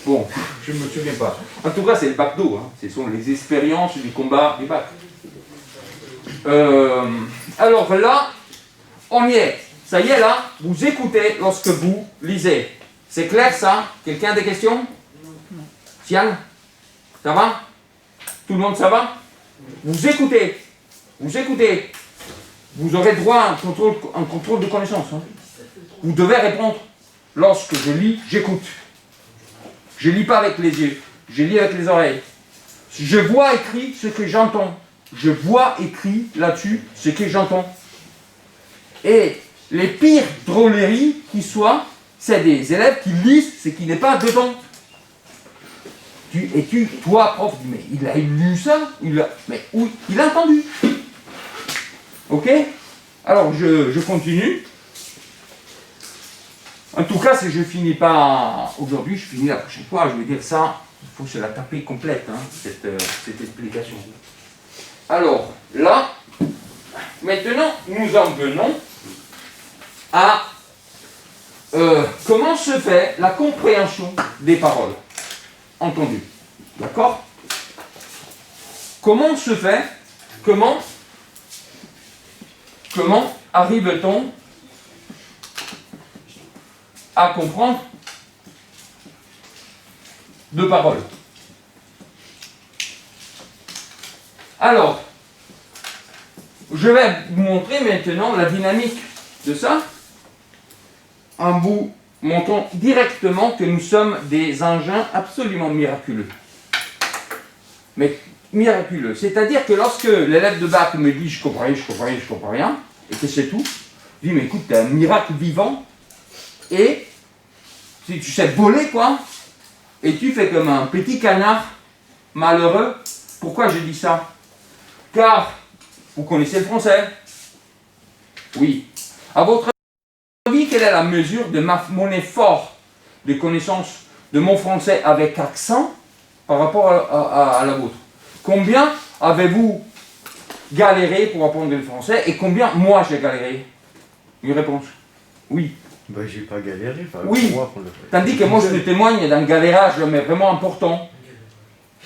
Bon, je ne me souviens pas. En tout cas, c'est le bac d'eau. Hein. Ce sont les expériences du combat du bac. Alors là, on y est. Ça y est, là, vous écoutez lorsque vous lisez. C'est clair, ça? Quelqu'un a des questions? Sian? Ça va? Tout le monde, ça va? Vous écoutez. Vous écoutez. Vous aurez droit à un contrôle de connaissance. Hein. Vous devez répondre. Lorsque je lis, j'écoute. Je ne lis pas avec les yeux. Je lis avec les oreilles. Je vois écrit ce que j'entends. Je vois écrit là-dessus ce que j'entends. Et les pires drôleries qui soient, c'est des élèves qui lisent ce qui n'est pas dedans. Toi, prof, mais il a lu ça, mais oui, il a entendu. Ok? Alors, je continue. En tout cas, si je ne finis pas aujourd'hui, je finis la prochaine fois. Je vais dire ça, il faut se la taper complète, hein, cette explication. Alors, là, maintenant, nous en venons à comment se fait la compréhension des paroles entendues. D'accord? Comment se fait, comment arrive-t-on à comprendre deux paroles? Alors, je vais vous montrer maintenant la dynamique de ça en vous montrant directement que nous sommes des engins absolument miraculeux. Mais miraculeux. C'est-à-dire que lorsque l'élève de bac me dit je comprends rien, et que c'est tout, je dis mais écoute, t'es un miracle vivant, et si tu sais voler quoi, et tu fais comme un petit canard malheureux. Pourquoi je dis ça? Car vous connaissez le français. Oui. À votre avis, quelle est la mesure de mon effort de connaissance de mon français avec accent par rapport à la vôtre? Combien avez-vous galéré pour apprendre le français et combien moi j'ai galéré? Une réponse. Oui. Bah, j'ai pas galéré. Oui. Moi, Tandis que moi je te témoigne d'un galérage, mais vraiment important.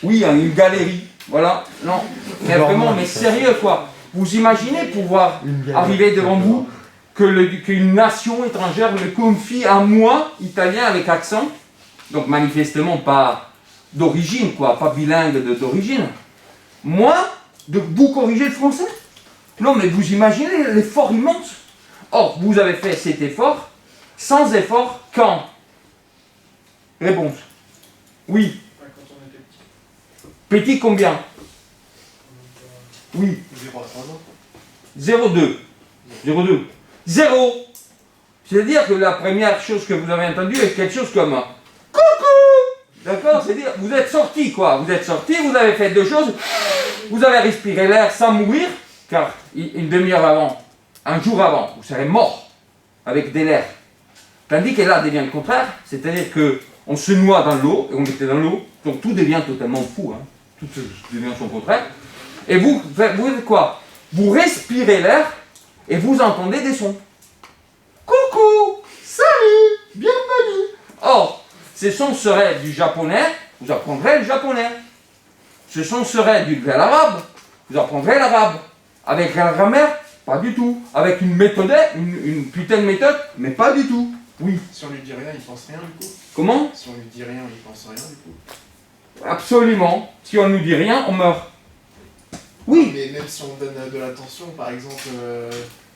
Oui, une galérie. Voilà. Non. Mais vraiment, mais sérieux quoi. Vous imaginez pouvoir arriver devant vous qu'une nation étrangère me confie à moi, italien avec accent, donc manifestement pas d'origine, quoi, pas bilingue d'origine, moi, de vous corriger le français? Non, mais vous imaginez l'effort immense. Or, vous avez fait cet effort, sans effort, quand? Réponse. Oui. Quand on était petit. Petit combien? Oui. 0 à 3 ans. 0,2. 0,2. 0. C'est-à-dire que la première chose que vous avez entendue est quelque chose comme un coucou. D'accord? C'est-à-dire, vous êtes sorti quoi? Vous êtes sorti, vous avez fait deux choses. Vous avez respiré l'air sans mourir, car une demi-heure avant, un jour avant, vous serez mort avec des lairs. Tandis que là devient le contraire, c'est-à-dire qu'on se noie dans l'eau, et on était dans l'eau, donc tout devient totalement fou, hein. Tout devient son contraire. Et vous faites quoi? Vous respirez l'air et vous entendez des sons. Coucou, salut, bienvenue. Or, ces sons seraient du japonais, vous apprendrez le japonais. Ce son serait de l'arabe, vous apprendrez l'arabe. Avec la grammaire, pas du tout. Avec une méthode, une putain de méthode, mais pas du tout. Oui. Si on lui dit rien, il pense rien du coup. Comment? Si on lui dit rien, il pense rien du coup. Absolument. Si on ne nous dit rien, on meurt. Oui. Mais même si on donne de l'attention, par exemple,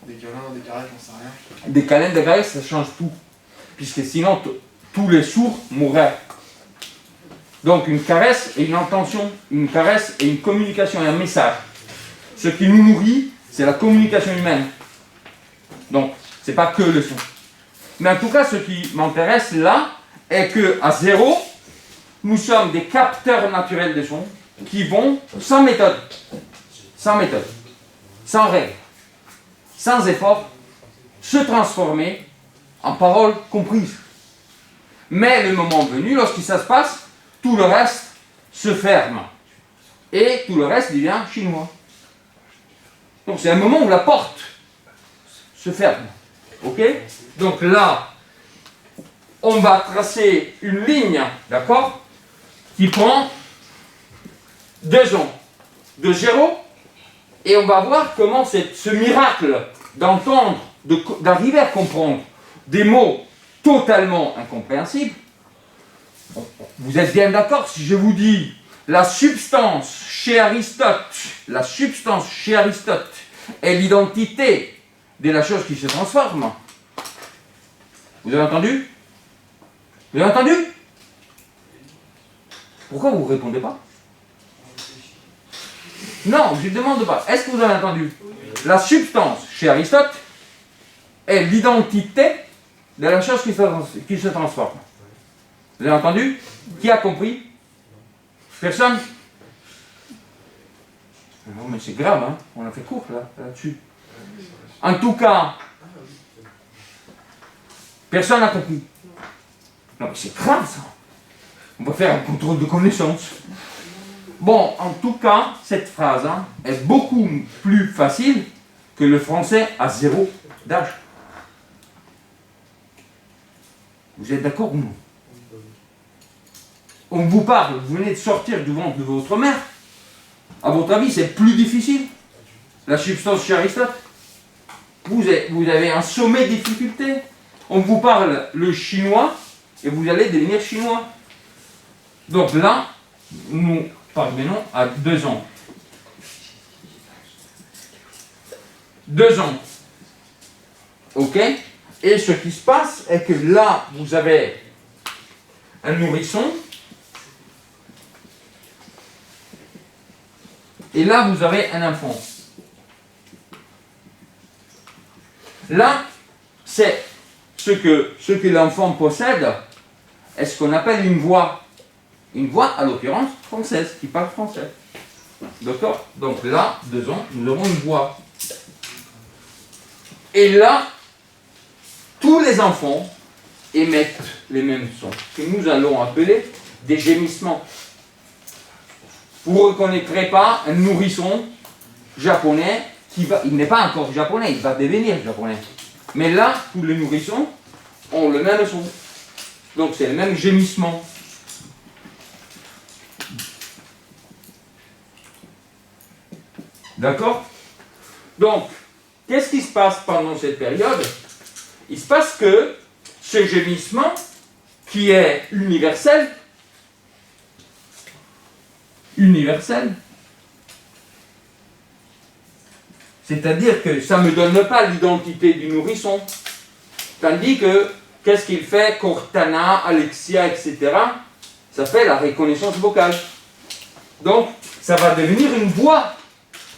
des câlins, des caresses, j'en sais rien. Des câlins, des caresses, ça change tout. Puisque sinon, tous les sourds mourraient. Donc une caresse et une intention, une caresse et une communication et un message. Ce qui nous nourrit, c'est la communication humaine. Donc, c'est pas que le son. Mais en tout cas, ce qui m'intéresse là est qu'à 0, nous sommes des capteurs naturels de son qui vont sans méthode, sans règle, sans effort, se transformer en paroles comprises. Mais le moment venu, lorsque ça se passe, tout le reste se ferme. Et tout le reste devient chinois. Donc c'est un moment où la porte se ferme. Ok? Donc là, on va tracer une ligne, d'accord, qui prend 2 ans de 0, et on va voir comment ce miracle d'entendre, d'arriver à comprendre des mots totalement incompréhensibles. Vous êtes bien d'accord si je vous dis la substance chez Aristote est l'identité de la chose qui se transforme. Vous avez entendu? Vous avez entendu? Pourquoi vous ne répondez pas? Non, je ne demande pas. Est-ce que vous avez entendu? La substance chez Aristote est l'identité de la chose qui se transforme. Vous avez entendu? Qui a compris? Personne? Non, mais c'est grave, hein? On a fait court là-dessus. En tout cas, personne n'a compris. Non, mais c'est grave ça. On va faire un contrôle de connaissances. Bon, en tout cas, cette phrase est beaucoup plus facile que le français à 0 d'âge. Vous êtes d'accord ou non? On vous parle, vous venez de sortir du ventre de votre mère. À votre avis, c'est plus difficile? La substance chez Aristote? Vous avez un sommet de difficulté. On vous parle le chinois et vous allez devenir chinois. Donc là, nous parvenons à 2 ans. 2 ans. Ok? Et ce qui se passe est que là, vous avez un nourrisson. Et là, vous avez un enfant. Là, c'est ce que l'enfant possède, est ce qu'on appelle une voix. Une voix, à l'occurrence, française, qui parle français. D'accord? Donc là, 2 ans, nous avons une voix. Et là, tous les enfants émettent les mêmes sons, que nous allons appeler des gémissements. Vous ne reconnaîtrez pas un nourrisson japonais il n'est pas encore japonais, il va devenir japonais. Mais là, tous les nourrissons ont le même son. Donc c'est le même gémissement. D'accord? Donc, qu'est-ce qui se passe pendant cette période? Il se passe que ce gémissement, qui est universel, c'est-à-dire que ça ne me donne pas l'identité du nourrisson. Tandis que, qu'est-ce qu'il fait, Cortana, Alexia, etc. Ça fait la reconnaissance vocale. Donc, ça va devenir une voix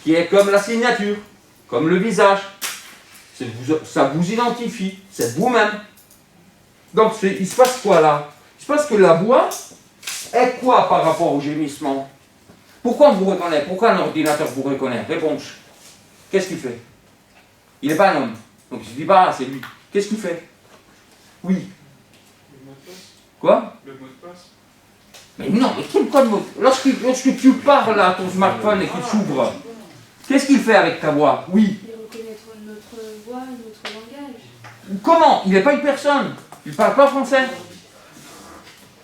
qui est comme la signature, comme le visage. Ça vous identifie, c'est vous-même. Donc, il se passe quoi là? Il se passe que la voix est quoi par rapport au gémissement? Pourquoi on vous reconnaît? Pourquoi un ordinateur vous reconnaît? Réponse. Qu'est-ce qu'il fait? Il n'est pas un homme. Donc il ne se dit pas, ah, c'est lui. Qu'est-ce qu'il fait? Oui. Le mot de passe. Quoi? Le mot de passe. Mais non, mais quel code mot? Lorsque tu parles à ton smartphone et qu'il s'ouvre, qu'est-ce qu'il fait avec ta voix? Oui. Il reconnaître notre voix, notre langage. Comment? Il n'est pas une personne. Il ne parle pas français.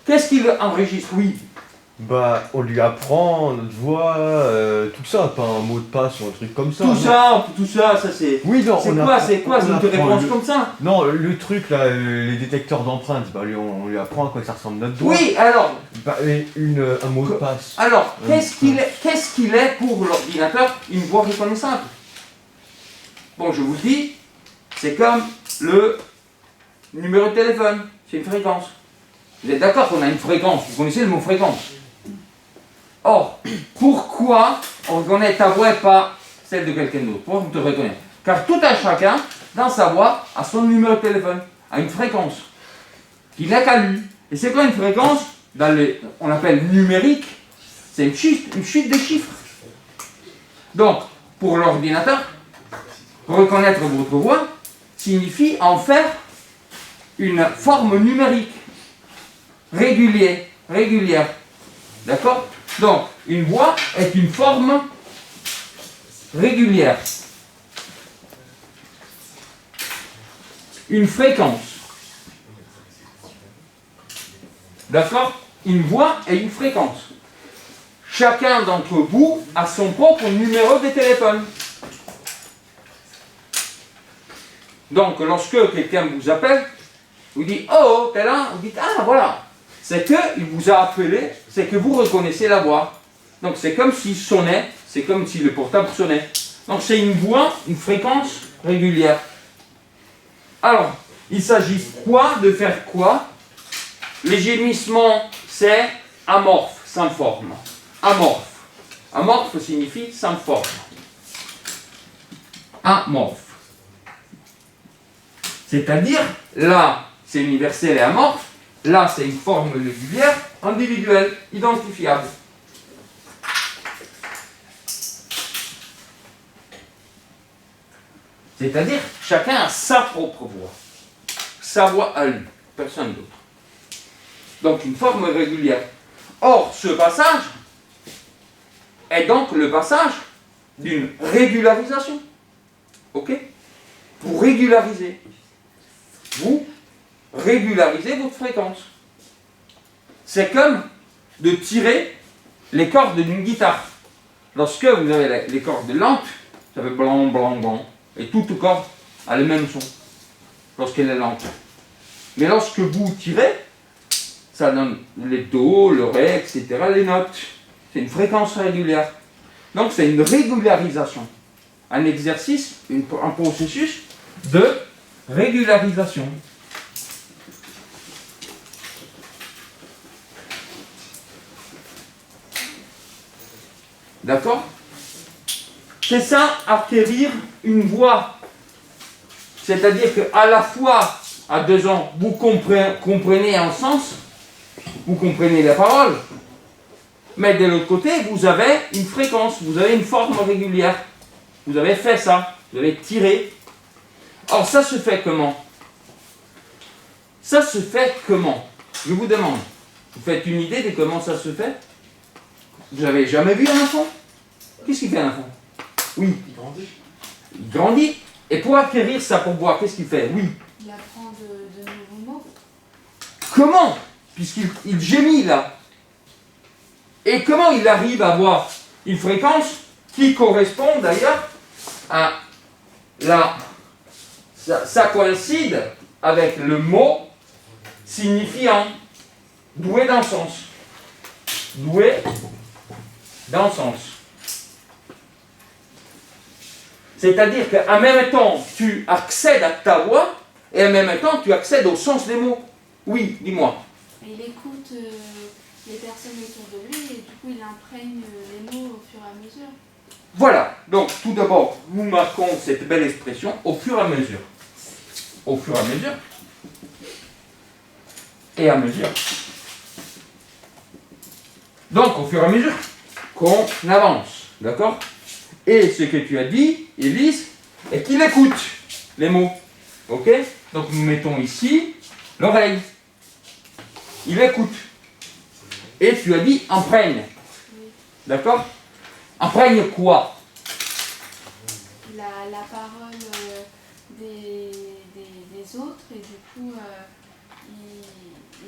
Qu'est-ce qu'il enregistre? Oui. Bah, on lui apprend notre voix, tout ça, pas un mot de passe ou un truc comme ça. Tout ça, ça c'est... Oui, non, C'est quoi? C'est une réponse comme ça? Non, le truc là, les détecteurs d'empreintes, bah, on lui apprend à quoi ça ressemble notre doigt. Oui, alors... Bah, et un mot de passe. Alors, qu'est-ce qu'il est pour l'ordinateur une voix reconnaissable? Bon, je vous le dis, c'est comme le numéro de téléphone, c'est une fréquence. Vous êtes d'accord qu'on a une fréquence? Vous connaissez le mot fréquence? Or, pourquoi on reconnaît ta voix et pas celle de quelqu'un d'autre? Pourquoi on te reconnaît? Car tout un chacun, dans sa voix, a son numéro de téléphone, a une fréquence, qui n'est qu'à lui. Et c'est quoi une fréquence? On appelle numérique, c'est une chute de chiffres. Donc, pour l'ordinateur, reconnaître votre voix signifie en faire une forme numérique, régulière. D'accord? Donc, une voix est une forme régulière. Une fréquence. D'accord? Une voix est une fréquence. Chacun d'entre vous a son propre numéro de téléphone. Donc, lorsque quelqu'un vous appelle, vous dit « Oh, t'es là ?» Vous dites « Ah, voilà !» C'est qu'il vous a appelé, c'est que vous reconnaissez la voix. Donc, c'est comme s'il sonnait, c'est comme si le portable sonnait. Donc, c'est une voix, une fréquence régulière. Alors, il s'agit de faire quoi? Les gémissements, c'est amorphe, sans forme. Amorphe. Amorphe signifie sans forme. Amorphe. C'est-à-dire, là, c'est universel et amorphe, là, c'est une forme régulière, individuelle, identifiable. C'est-à-dire, chacun a sa propre voix. Sa voix à lui, personne d'autre. Donc, une forme régulière. Or, ce passage est donc le passage d'une régularisation. Ok? Vous régularisez. Vous régularisez votre fréquence. C'est comme de tirer les cordes d'une guitare. Lorsque vous avez les cordes lentes, ça fait blanc, blanc, blanc. Et toute corde a le même son lorsqu'elle est lente. Mais lorsque vous tirez, ça donne les do, le ré, etc., les notes. C'est une fréquence régulière. Donc c'est une régularisation. Un exercice, un processus de régularisation. D'accord? C'est ça, acquérir une voix. C'est-à-dire qu'à la fois, à 2 ans, vous comprenez un sens, vous comprenez la parole, mais de l'autre côté, vous avez une fréquence, vous avez une forme régulière. Vous avez fait ça, vous avez tiré. Or, ça se fait comment? Ça se fait comment? Je vous demande. Vous faites une idée de comment ça se fait? Vous n'avez jamais vu un enfant? Qu'est-ce qu'il fait un enfant? Oui. Il grandit. Il grandit. Et pour acquérir sa pourboire, qu'est-ce qu'il fait? Oui. Il apprend de nouveaux mots. Comment? Puisqu'il gémit là. Et comment il arrive à avoir une fréquence qui correspond d'ailleurs à la... Ça coïncide avec le mot signifiant doué d'un sens. Doué d'un sens. C'est-à-dire qu'en même temps, tu accèdes à ta voix et en même temps, tu accèdes au sens des mots. Oui, dis-moi. Et il écoute les personnes autour de lui et du coup il imprègne les mots au fur et à mesure. Voilà. Donc, tout d'abord, nous marquons cette belle expression au fur et à mesure. Au fur et à mesure. Et à mesure. Donc, au fur et à mesure qu'on avance. D'accord? Et ce que tu as dit, Élise, est qu'il écoute les mots. Ok? Donc, nous mettons ici l'oreille. Il écoute. Et tu as dit imprègne. Oui. D'accord? Imprègne quoi? La parole des autres et du coup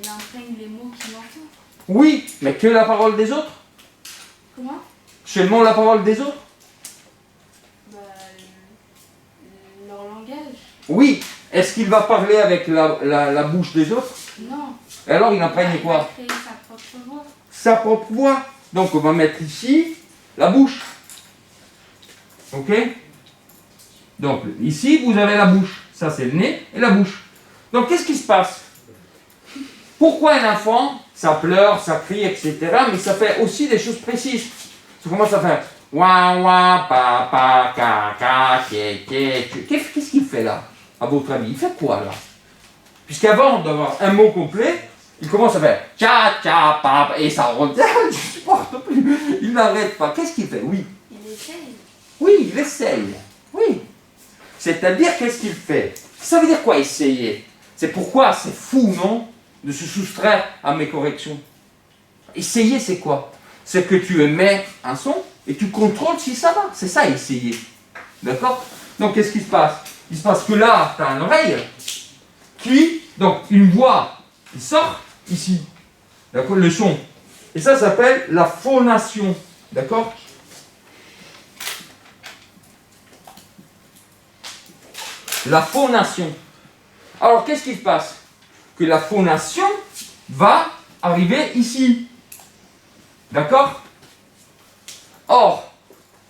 il imprègne les mots qu'il entend. Oui, mais que la parole des autres? Comment? Seulement la parole des autres? Bah, leur langage. Oui. Est-ce qu'il va parler avec la bouche des autres? Non. Et alors il imprègne Il quoi? va créer sa propre voix. Sa propre voix. Donc on va mettre ici la bouche. Ok? Donc ici vous avez la bouche. Ça c'est le nez et la bouche. Donc qu'est-ce qui se passe? Pourquoi un enfant, ça pleure, ça crie, etc. Mais ça fait aussi des choses précises. Ça commence à faire wa wa pa pa ka ka ké ké. Qu'est-ce qu'il fait là, à votre avis? Il fait quoi là? Puisqu'avant d'avoir un mot complet, il commence à faire tcha tcha pa et ça revient. Je supporte plus. Il n'arrête pas. Qu'est-ce qu'il fait? Oui. Il essaye. Oui, il essaye. Oui. C'est-à-dire, qu'est-ce qu'il fait? Ça veut dire quoi, essayer? C'est pourquoi c'est fou, non? De se soustraire à mes corrections. Essayer, c'est quoi? C'est que tu émets un son et tu contrôles si ça va. C'est ça, essayer. D'accord? Donc, qu'est-ce qui se passe? Il se passe que là, tu as une oreille qui, donc, une voix qui sort ici. D'accord? Le son. Et ça s'appelle la phonation. D'accord? La phonation. Alors, qu'est-ce qui se passe? Que la phonation va arriver ici. D'accord? Or,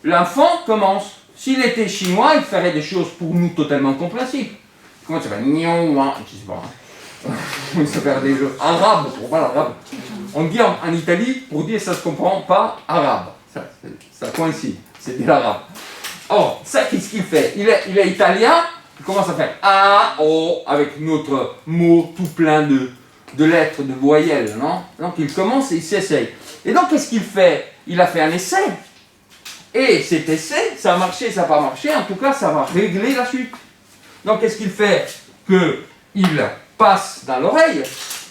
l'enfant commence. S'il était chinois, il ferait des choses pour nous totalement compréhensibles. Comment ça va? Je sais pas. Il se fait des jeux arabes, pour pas l'arabe. On dit en Italie, pour dire ça se comprend pas arabe. Ça coïncide, c'est de l'arabe. Or, ça, qu'est-ce qu'il fait? Il est italien, il commence à faire A, O, avec notre mot tout plein de lettres, de voyelles, non? Donc il commence et il s'essaye. Et donc qu'est-ce qu'il fait? Il a fait un essai. Et cet essai, ça a marché, ça n'a pas marché, en tout cas ça va régler la suite. Donc qu'est-ce qu'il fait? Il passe dans l'oreille,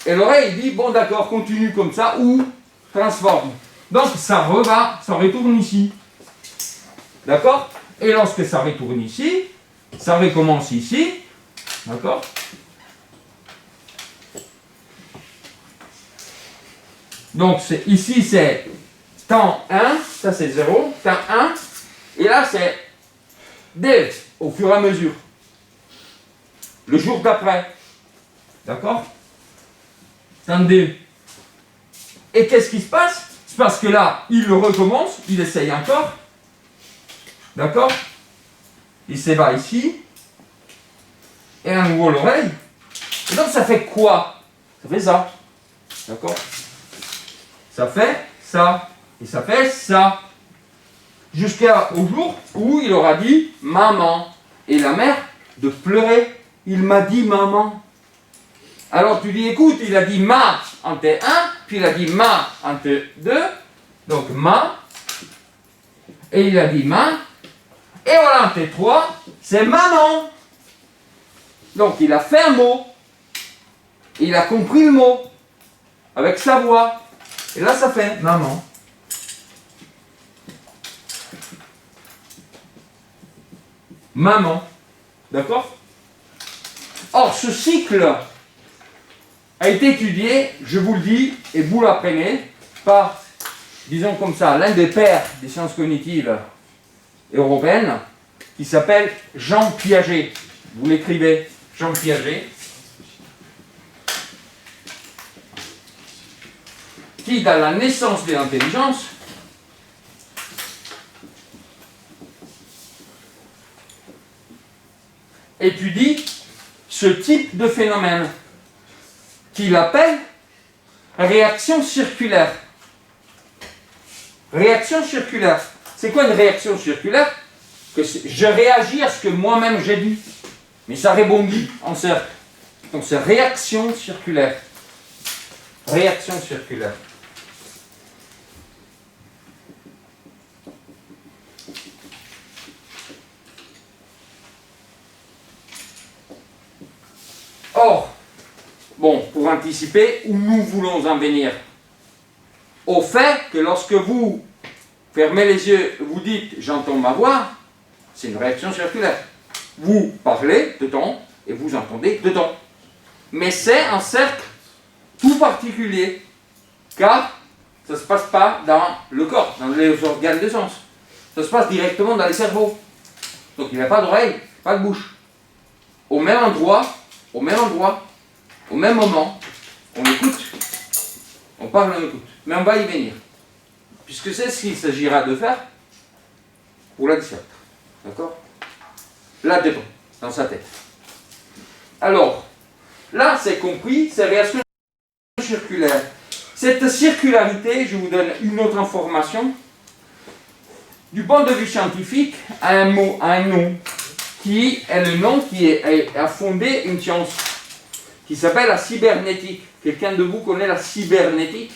et l'oreille dit, bon d'accord, continue comme ça, ou transforme. Donc ça retourne ici. D'accord? Et lorsque ça retourne ici, ça recommence ici. D'accord? Donc ici c'est temps 1, ça c'est 0, temps 1, et là c'est D, au fur et à mesure. Le jour d'après. D'accord? Temps 2. Et qu'est-ce qui se passe? C'est parce que là, il le recommence, il essaye encore. D'accord? Il s'éva ici. Et à nouveau l'oreille. Et donc ça fait quoi? Ça fait ça. D'accord? Ça fait ça. Et ça fait ça. Jusqu'au jour où il aura dit maman. Et la mère de pleurer. Il m'a dit maman. Alors tu dis écoute, il a dit ma en T1, puis il a dit ma en T2. Donc ma. Et il a dit ma. Et voilà en T3, c'est maman. Donc il a fait un mot. Il a compris le mot. Avec sa voix. Et là ça fait maman. Maman. D'accord? Or, ce cycle a été étudié, je vous le dis, et vous l'apprenez, par, disons comme ça, l'un des pères des sciences cognitives européennes, qui s'appelle Jean Piaget. Vous l'écrivez, Jean Piaget, qui, dans la naissance de l'intelligence, étudie ce type de phénomène qu'il appelle réaction circulaire. Réaction circulaire. C'est quoi une réaction circulaire? Que je réagis à ce que moi-même j'ai dit, mais ça rebondit en cercle. Donc c'est réaction circulaire. Réaction circulaire. Or, bon, pour anticiper où nous voulons en venir, au fait que lorsque vous fermez les yeux, vous dites « j'entends ma voix », c'est une réaction circulaire. Vous parlez dedans et vous entendez dedans. Mais c'est un cercle tout particulier, car ça ne se passe pas dans le corps, dans les organes de sens. Ça se passe directement dans les cerveaux. Donc il n'y a pas d'oreille, pas de bouche. Au même endroit, au même moment, on écoute, on parle, on écoute. Mais on va y venir. Puisque c'est ce qu'il s'agira de faire pour la disserte. D'accord? Là-dedans, dans sa tête. Alors, là, c'est compris, c'est réaction circulaire. Cette circularité, je vous donne une autre information. Du point de vue scientifique, a un nom qui est le nom qui a fondé une science qui s'appelle la cybernétique. Quelqu'un de vous connaît la cybernétique?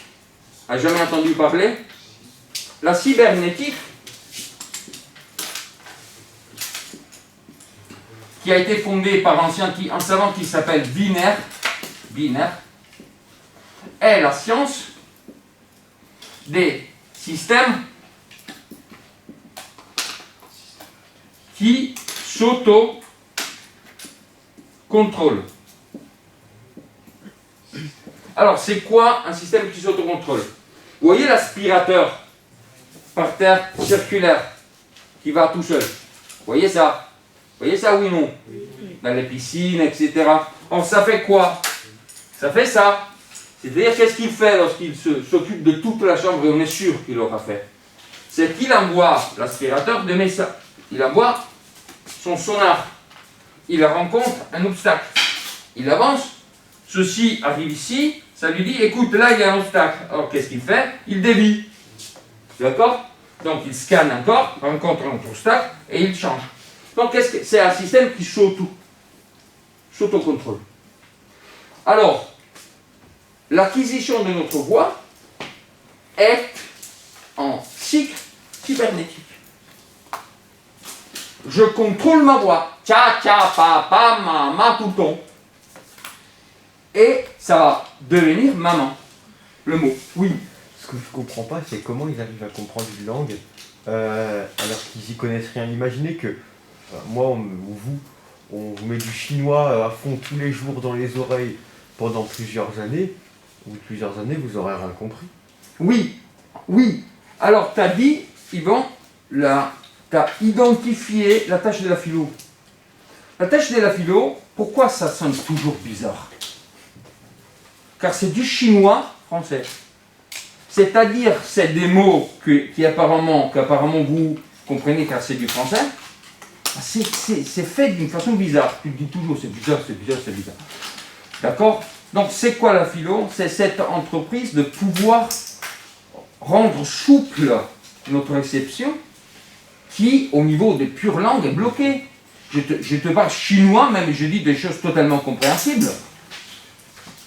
A jamais entendu parler? La cybernétique, qui a été fondée par un savant qui s'appelle Wiener, est la science des systèmes qui s'auto-contrôlent. Alors, c'est quoi un système qui s'autocontrôle? Vous voyez l'aspirateur par terre circulaire qui va tout seul. Vous voyez ça? Vous voyez ça, oui ou non? Dans les piscines, etc. Alors, ça fait quoi? Ça fait ça. C'est-à-dire, qu'est-ce qu'il fait lorsqu'il s'occupe de toute la chambre, et on est sûr qu'il l'aura fait? C'est qu'il envoie l'aspirateur de message. Il envoie son sonar. Il rencontre un obstacle. Il avance. Ceci arrive ici. Ça lui dit, écoute, là, il y a un obstacle. Alors, qu'est-ce qu'il fait? Il dévie. D'accord? Donc, il scanne encore, rencontre un obstacle, et il change. Donc, c'est un système qui s'autocontrôle. Alors, l'acquisition de notre voix est en cycle cybernétique. Je contrôle ma voix. Tcha, tcha, papa, maman, touton. Et ça va devenir maman. Le mot. Oui. Ce que je comprends pas, c'est comment ils arrivent à comprendre une langue alors qu'ils y connaissent rien. Imaginez que moi ou vous, on vous met du chinois à fond tous les jours dans les oreilles pendant plusieurs années. Au bout de plusieurs années, vous aurez rien compris. Oui. Oui. Alors, tu as dit, Yvan, tu as identifié la tâche de la philo. La tâche de la philo, pourquoi ça sonne toujours bizarre? Car c'est du chinois français. C'est-à-dire, c'est des mots qu'apparemment vous comprenez car c'est du français. C'est fait d'une façon bizarre. Tu te dis toujours, c'est bizarre, c'est bizarre, c'est bizarre. D'accord? Donc, c'est quoi la philo? C'est cette entreprise de pouvoir rendre souple notre réception qui, au niveau des pures langues, est bloquée. Je te parle chinois, même, et je dis des choses totalement compréhensibles.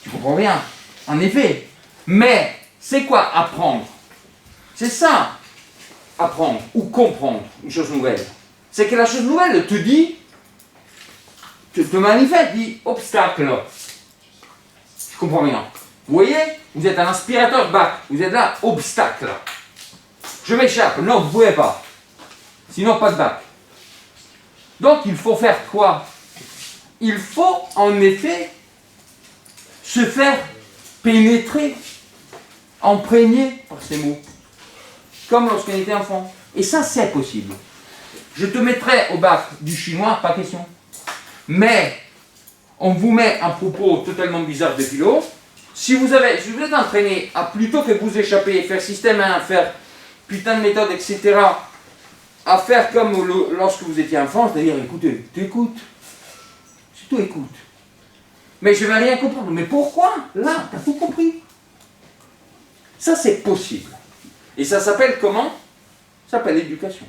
Tu comprends rien, en effet. Mais, c'est quoi apprendre? C'est ça, apprendre ou comprendre une chose nouvelle. C'est que la chose nouvelle te dit, te manifeste, dit obstacle. Je comprends rien. Vous voyez, vous êtes un aspirateur bac, vous êtes là, obstacle. Je m'échappe, non, vous ne pouvez pas. Sinon, pas de bac. Donc, il faut faire quoi? Il faut, en effet, se faire pénétrer, imprégner par ces mots. Comme lorsqu'on était enfant. Et ça, c'est possible. Je te mettrai au bac du chinois, pas question. Mais, on vous met un propos totalement bizarre de philo. Si vous êtes entraîné à plutôt que vous échapper, faire système 1, faire putain de méthode, etc., à faire comme lorsque vous étiez enfant, c'est-à-dire, écoutez, tu écoutes. C'est tout, écoute. Mais je ne vais rien comprendre. Mais pourquoi? Là, tu as tout compris. Ça, c'est possible. Et ça s'appelle comment? Ça s'appelle l'éducation.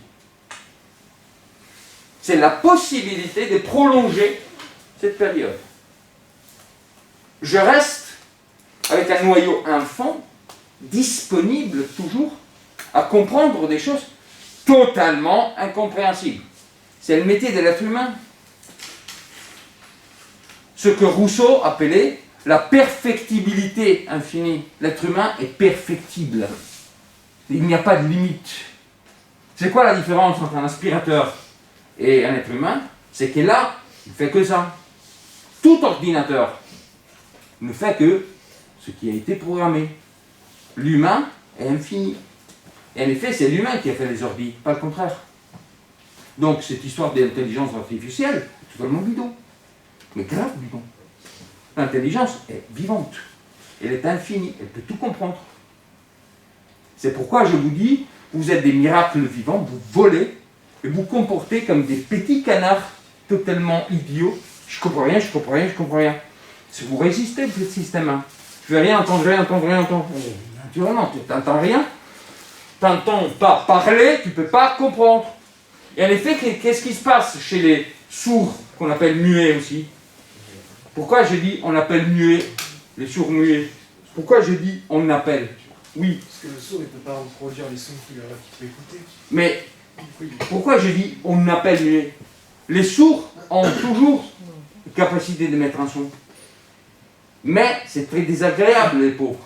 C'est la possibilité de prolonger cette période. Je reste avec un noyau infant, disponible toujours à comprendre des choses totalement incompréhensibles. C'est le métier de l'être humain. Ce que Rousseau appelait la perfectibilité infinie. L'être humain est perfectible. Il n'y a pas de limite. C'est quoi la différence entre un aspirateur et un être humain? C'est que là, il ne fait que ça. Tout ordinateur ne fait que ce qui a été programmé. L'humain est infini. Et en effet, c'est l'humain qui a fait les ordis, pas le contraire. Donc, cette histoire d'intelligence artificielle, c'est totalement bidon. Mais grave bidon. L'intelligence est vivante. Elle est infinie. Elle peut tout comprendre. C'est pourquoi je vous dis, vous êtes des miracles vivants, vous volez et vous comportez comme des petits canards totalement idiots. Je comprends rien, je comprends rien, je comprends rien. Si vous résistez à ce système-là, je ne vais rien entendre, rien entendre, rien entendre. Naturellement, tu n'entends rien. Tu n'entends pas parler, tu ne peux pas comprendre. Et en effet, qu'est-ce qui se passe chez les sourds, qu'on appelle muets aussi? Pourquoi j'ai dit on appelle muets, les sourds muets? Pourquoi j'ai dit on appelle? Oui. Parce que le sourd, il ne peut pas reproduire les sons qu'il peut écouter. Mais pourquoi j'ai dit on appelle muets? Les sourds ont toujours la capacité de mettre un son. Mais c'est très désagréable, les pauvres.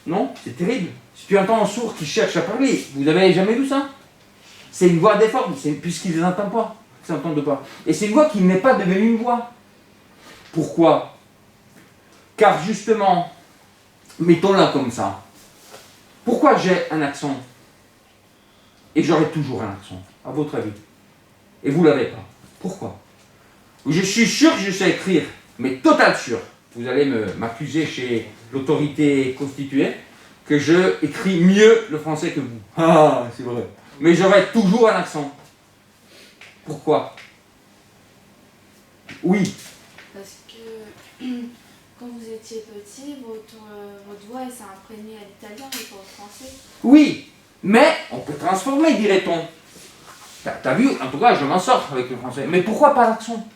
Non? C'est terrible. Si tu entends un sourd qui cherche à parler, vous n'avez jamais vu ça? C'est une voix déforme, puisqu'il ne les entend pas. Ils ne s'entendent pas. Et c'est une voix qui n'est pas devenue une voix. Pourquoi? Car justement, mettons-la comme ça. Pourquoi j'ai un accent? Et j'aurai toujours un accent, à votre avis. Et vous ne l'avez pas. Pourquoi? Je suis sûr que je sais écrire, mais total sûr. Vous allez m'accuser chez l'autorité constituée que je écris mieux le français que vous. Ah, c'est vrai. Mais j'aurai toujours un accent. Pourquoi? Oui. Parce que quand vous étiez petit, votre voix s'est imprégnée à l'italien et pas au français. Oui, mais on peut transformer, dirait-on. T'as vu, en tout cas, je m'en sors avec le français. Mais pourquoi pas l'accent?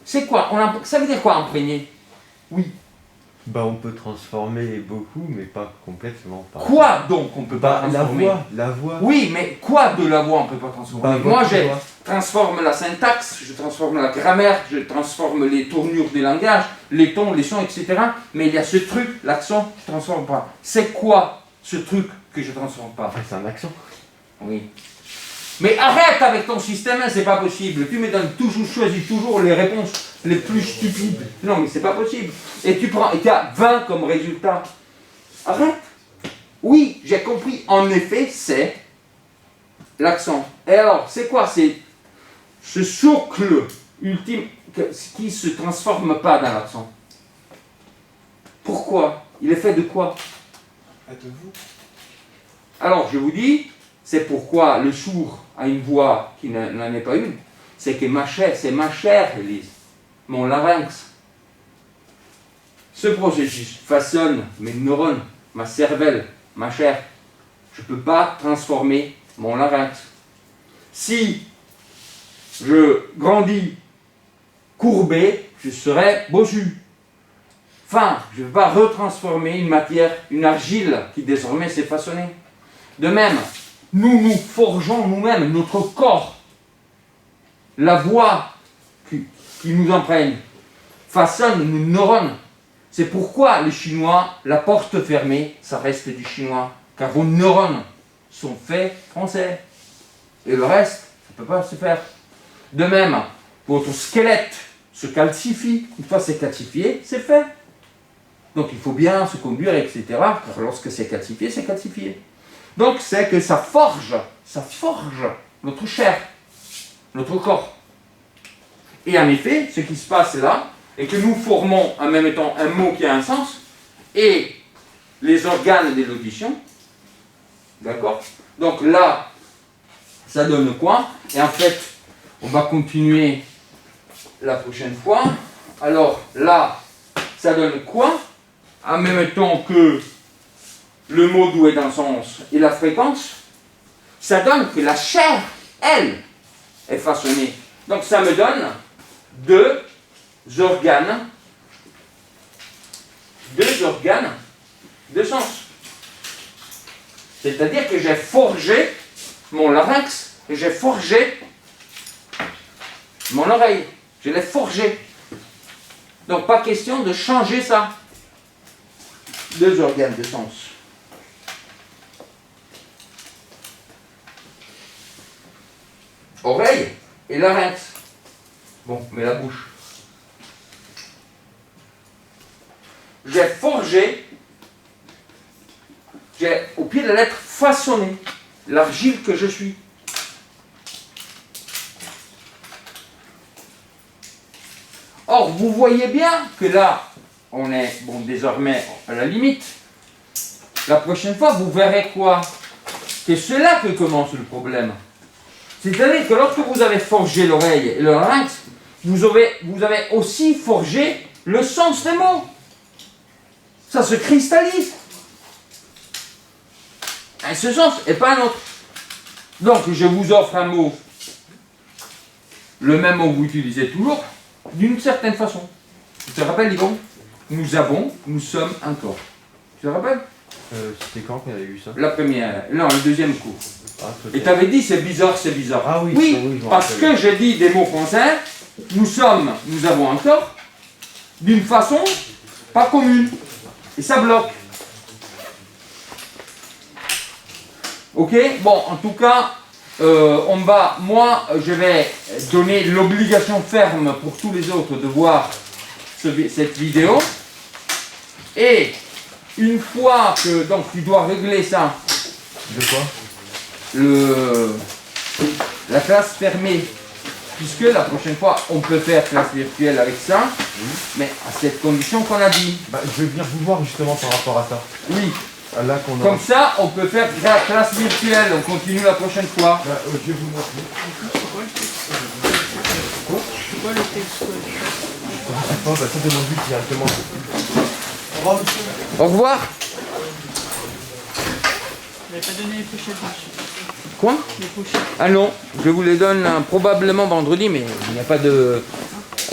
C'est quoi? Ça veut dire quoi imprégner? Oui. Bah, on peut transformer beaucoup, mais pas complètement. Quoi donc on peut pas Bah, transformer? la voix. Oui, mais quoi de la voix on peut pas transformer? Bah, Moi, votre je voix. transforme la syntaxe, je transforme la grammaire, je transforme les tournures des langages, les tons, les sons, etc. Mais il y a ce truc, l'accent, je ne transforme pas. C'est quoi ce truc que je ne transforme pas? Enfin, c'est un accent. Oui. Mais arrête avec ton système, hein, c'est pas possible. Tu me donnes toujours, choisis toujours les réponses les plus stupides. Non, mais c'est pas possible. Et tu as 20 comme résultat. Arrête. Oui, j'ai compris. En effet, c'est l'accent. Et alors, c'est quoi? C'est ce socle ultime qui ne se transforme pas dans l'accent. Pourquoi? Il est fait de quoi? Faites-vous. Alors, je vous dis, c'est pourquoi le sourd a une voix qui n'en est pas une. C'est que c'est ma chair, Élise, mon larynx. Ce processus façonne mes neurones, ma cervelle, ma chair. Je ne peux pas transformer mon larynx. Si je grandis courbé, je serai bossu. Enfin, je ne vais pas retransformer une matière, une argile qui désormais s'est façonnée. De même, nous forgeons nous-mêmes notre corps. La voix qui nous imprègne façonne nos neurones. C'est pourquoi les Chinois, la porte fermée, ça reste du chinois. Car vos neurones sont faits français. Et le reste, ça ne peut pas se faire. De même, votre squelette se calcifie. Une fois c'est calcifié, c'est fait. Donc il faut bien se conduire, etc. Car lorsque c'est calcifié, c'est calcifié. Donc c'est que ça forge notre chair, notre corps. Et en effet, ce qui se passe là, est que nous formons en même temps un mot qui a un sens, et les organes de l'audition, d'accord? Donc là, ça donne quoi? Et en fait, on va continuer la prochaine fois. Alors là, ça donne quoi? En même temps que le mot doué d'un sens et la fréquence, ça donne que la chair, elle, est façonnée. Donc ça me donne deux organes de sens. C'est-à-dire que j'ai forgé mon larynx et j'ai forgé mon oreille. Je l'ai forgé. Donc pas question de changer ça. Deux organes de sens. Oreille et larynx. Bon, mais la bouche. J'ai forgé, j'ai au pied de la lettre façonné l'argile que je suis. Or, vous voyez bien que là, on est, bon, désormais à la limite. La prochaine fois, vous verrez quoi? Que c'est là que commence le problème. C'est-à-dire que lorsque vous avez forgé l'oreille et le larynx, vous avez aussi forgé le sens des mots. Ça se cristallise. Un ce sens et pas un autre. Donc, je vous offre un mot, le même mot que vous utilisez toujours, d'une certaine façon. Tu te rappelles, Yvon? Nous sommes encore. Tu te rappelles? C'était quand qu'on avait eu ça? La première, non, le deuxième cours. Ah, Et tu avais dit c'est bizarre, c'est bizarre. Ah oui, oui, oui, je m'en parce rappelle. que j'ai dit des mots français, nous avons encore, d'une façon pas commune. Et ça bloque. Ok? Bon, en tout cas, moi, je vais donner l'obligation ferme pour tous les autres de voir cette vidéo. Et une fois que, donc, tu dois régler ça. De quoi? La classe fermée, puisque la prochaine fois on peut faire classe virtuelle avec ça, mais à cette condition qu'on a dit. Bah, je vais venir vous voir justement par rapport à ça. Oui, Là qu'on a... comme ça on peut faire la classe virtuelle, on continue la prochaine fois. Bah, je vais vous montrer. C'est quoi le texte? Bah, ça c'est mon but directement. Au revoir, monsieur. Au revoir. Vous n'avez pas donné les pochettes, monsieur. Quoi? Les pochettes. Ah non, je vous les donne probablement vendredi, mais il n'y a pas de...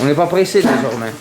On n'est pas pressé désormais.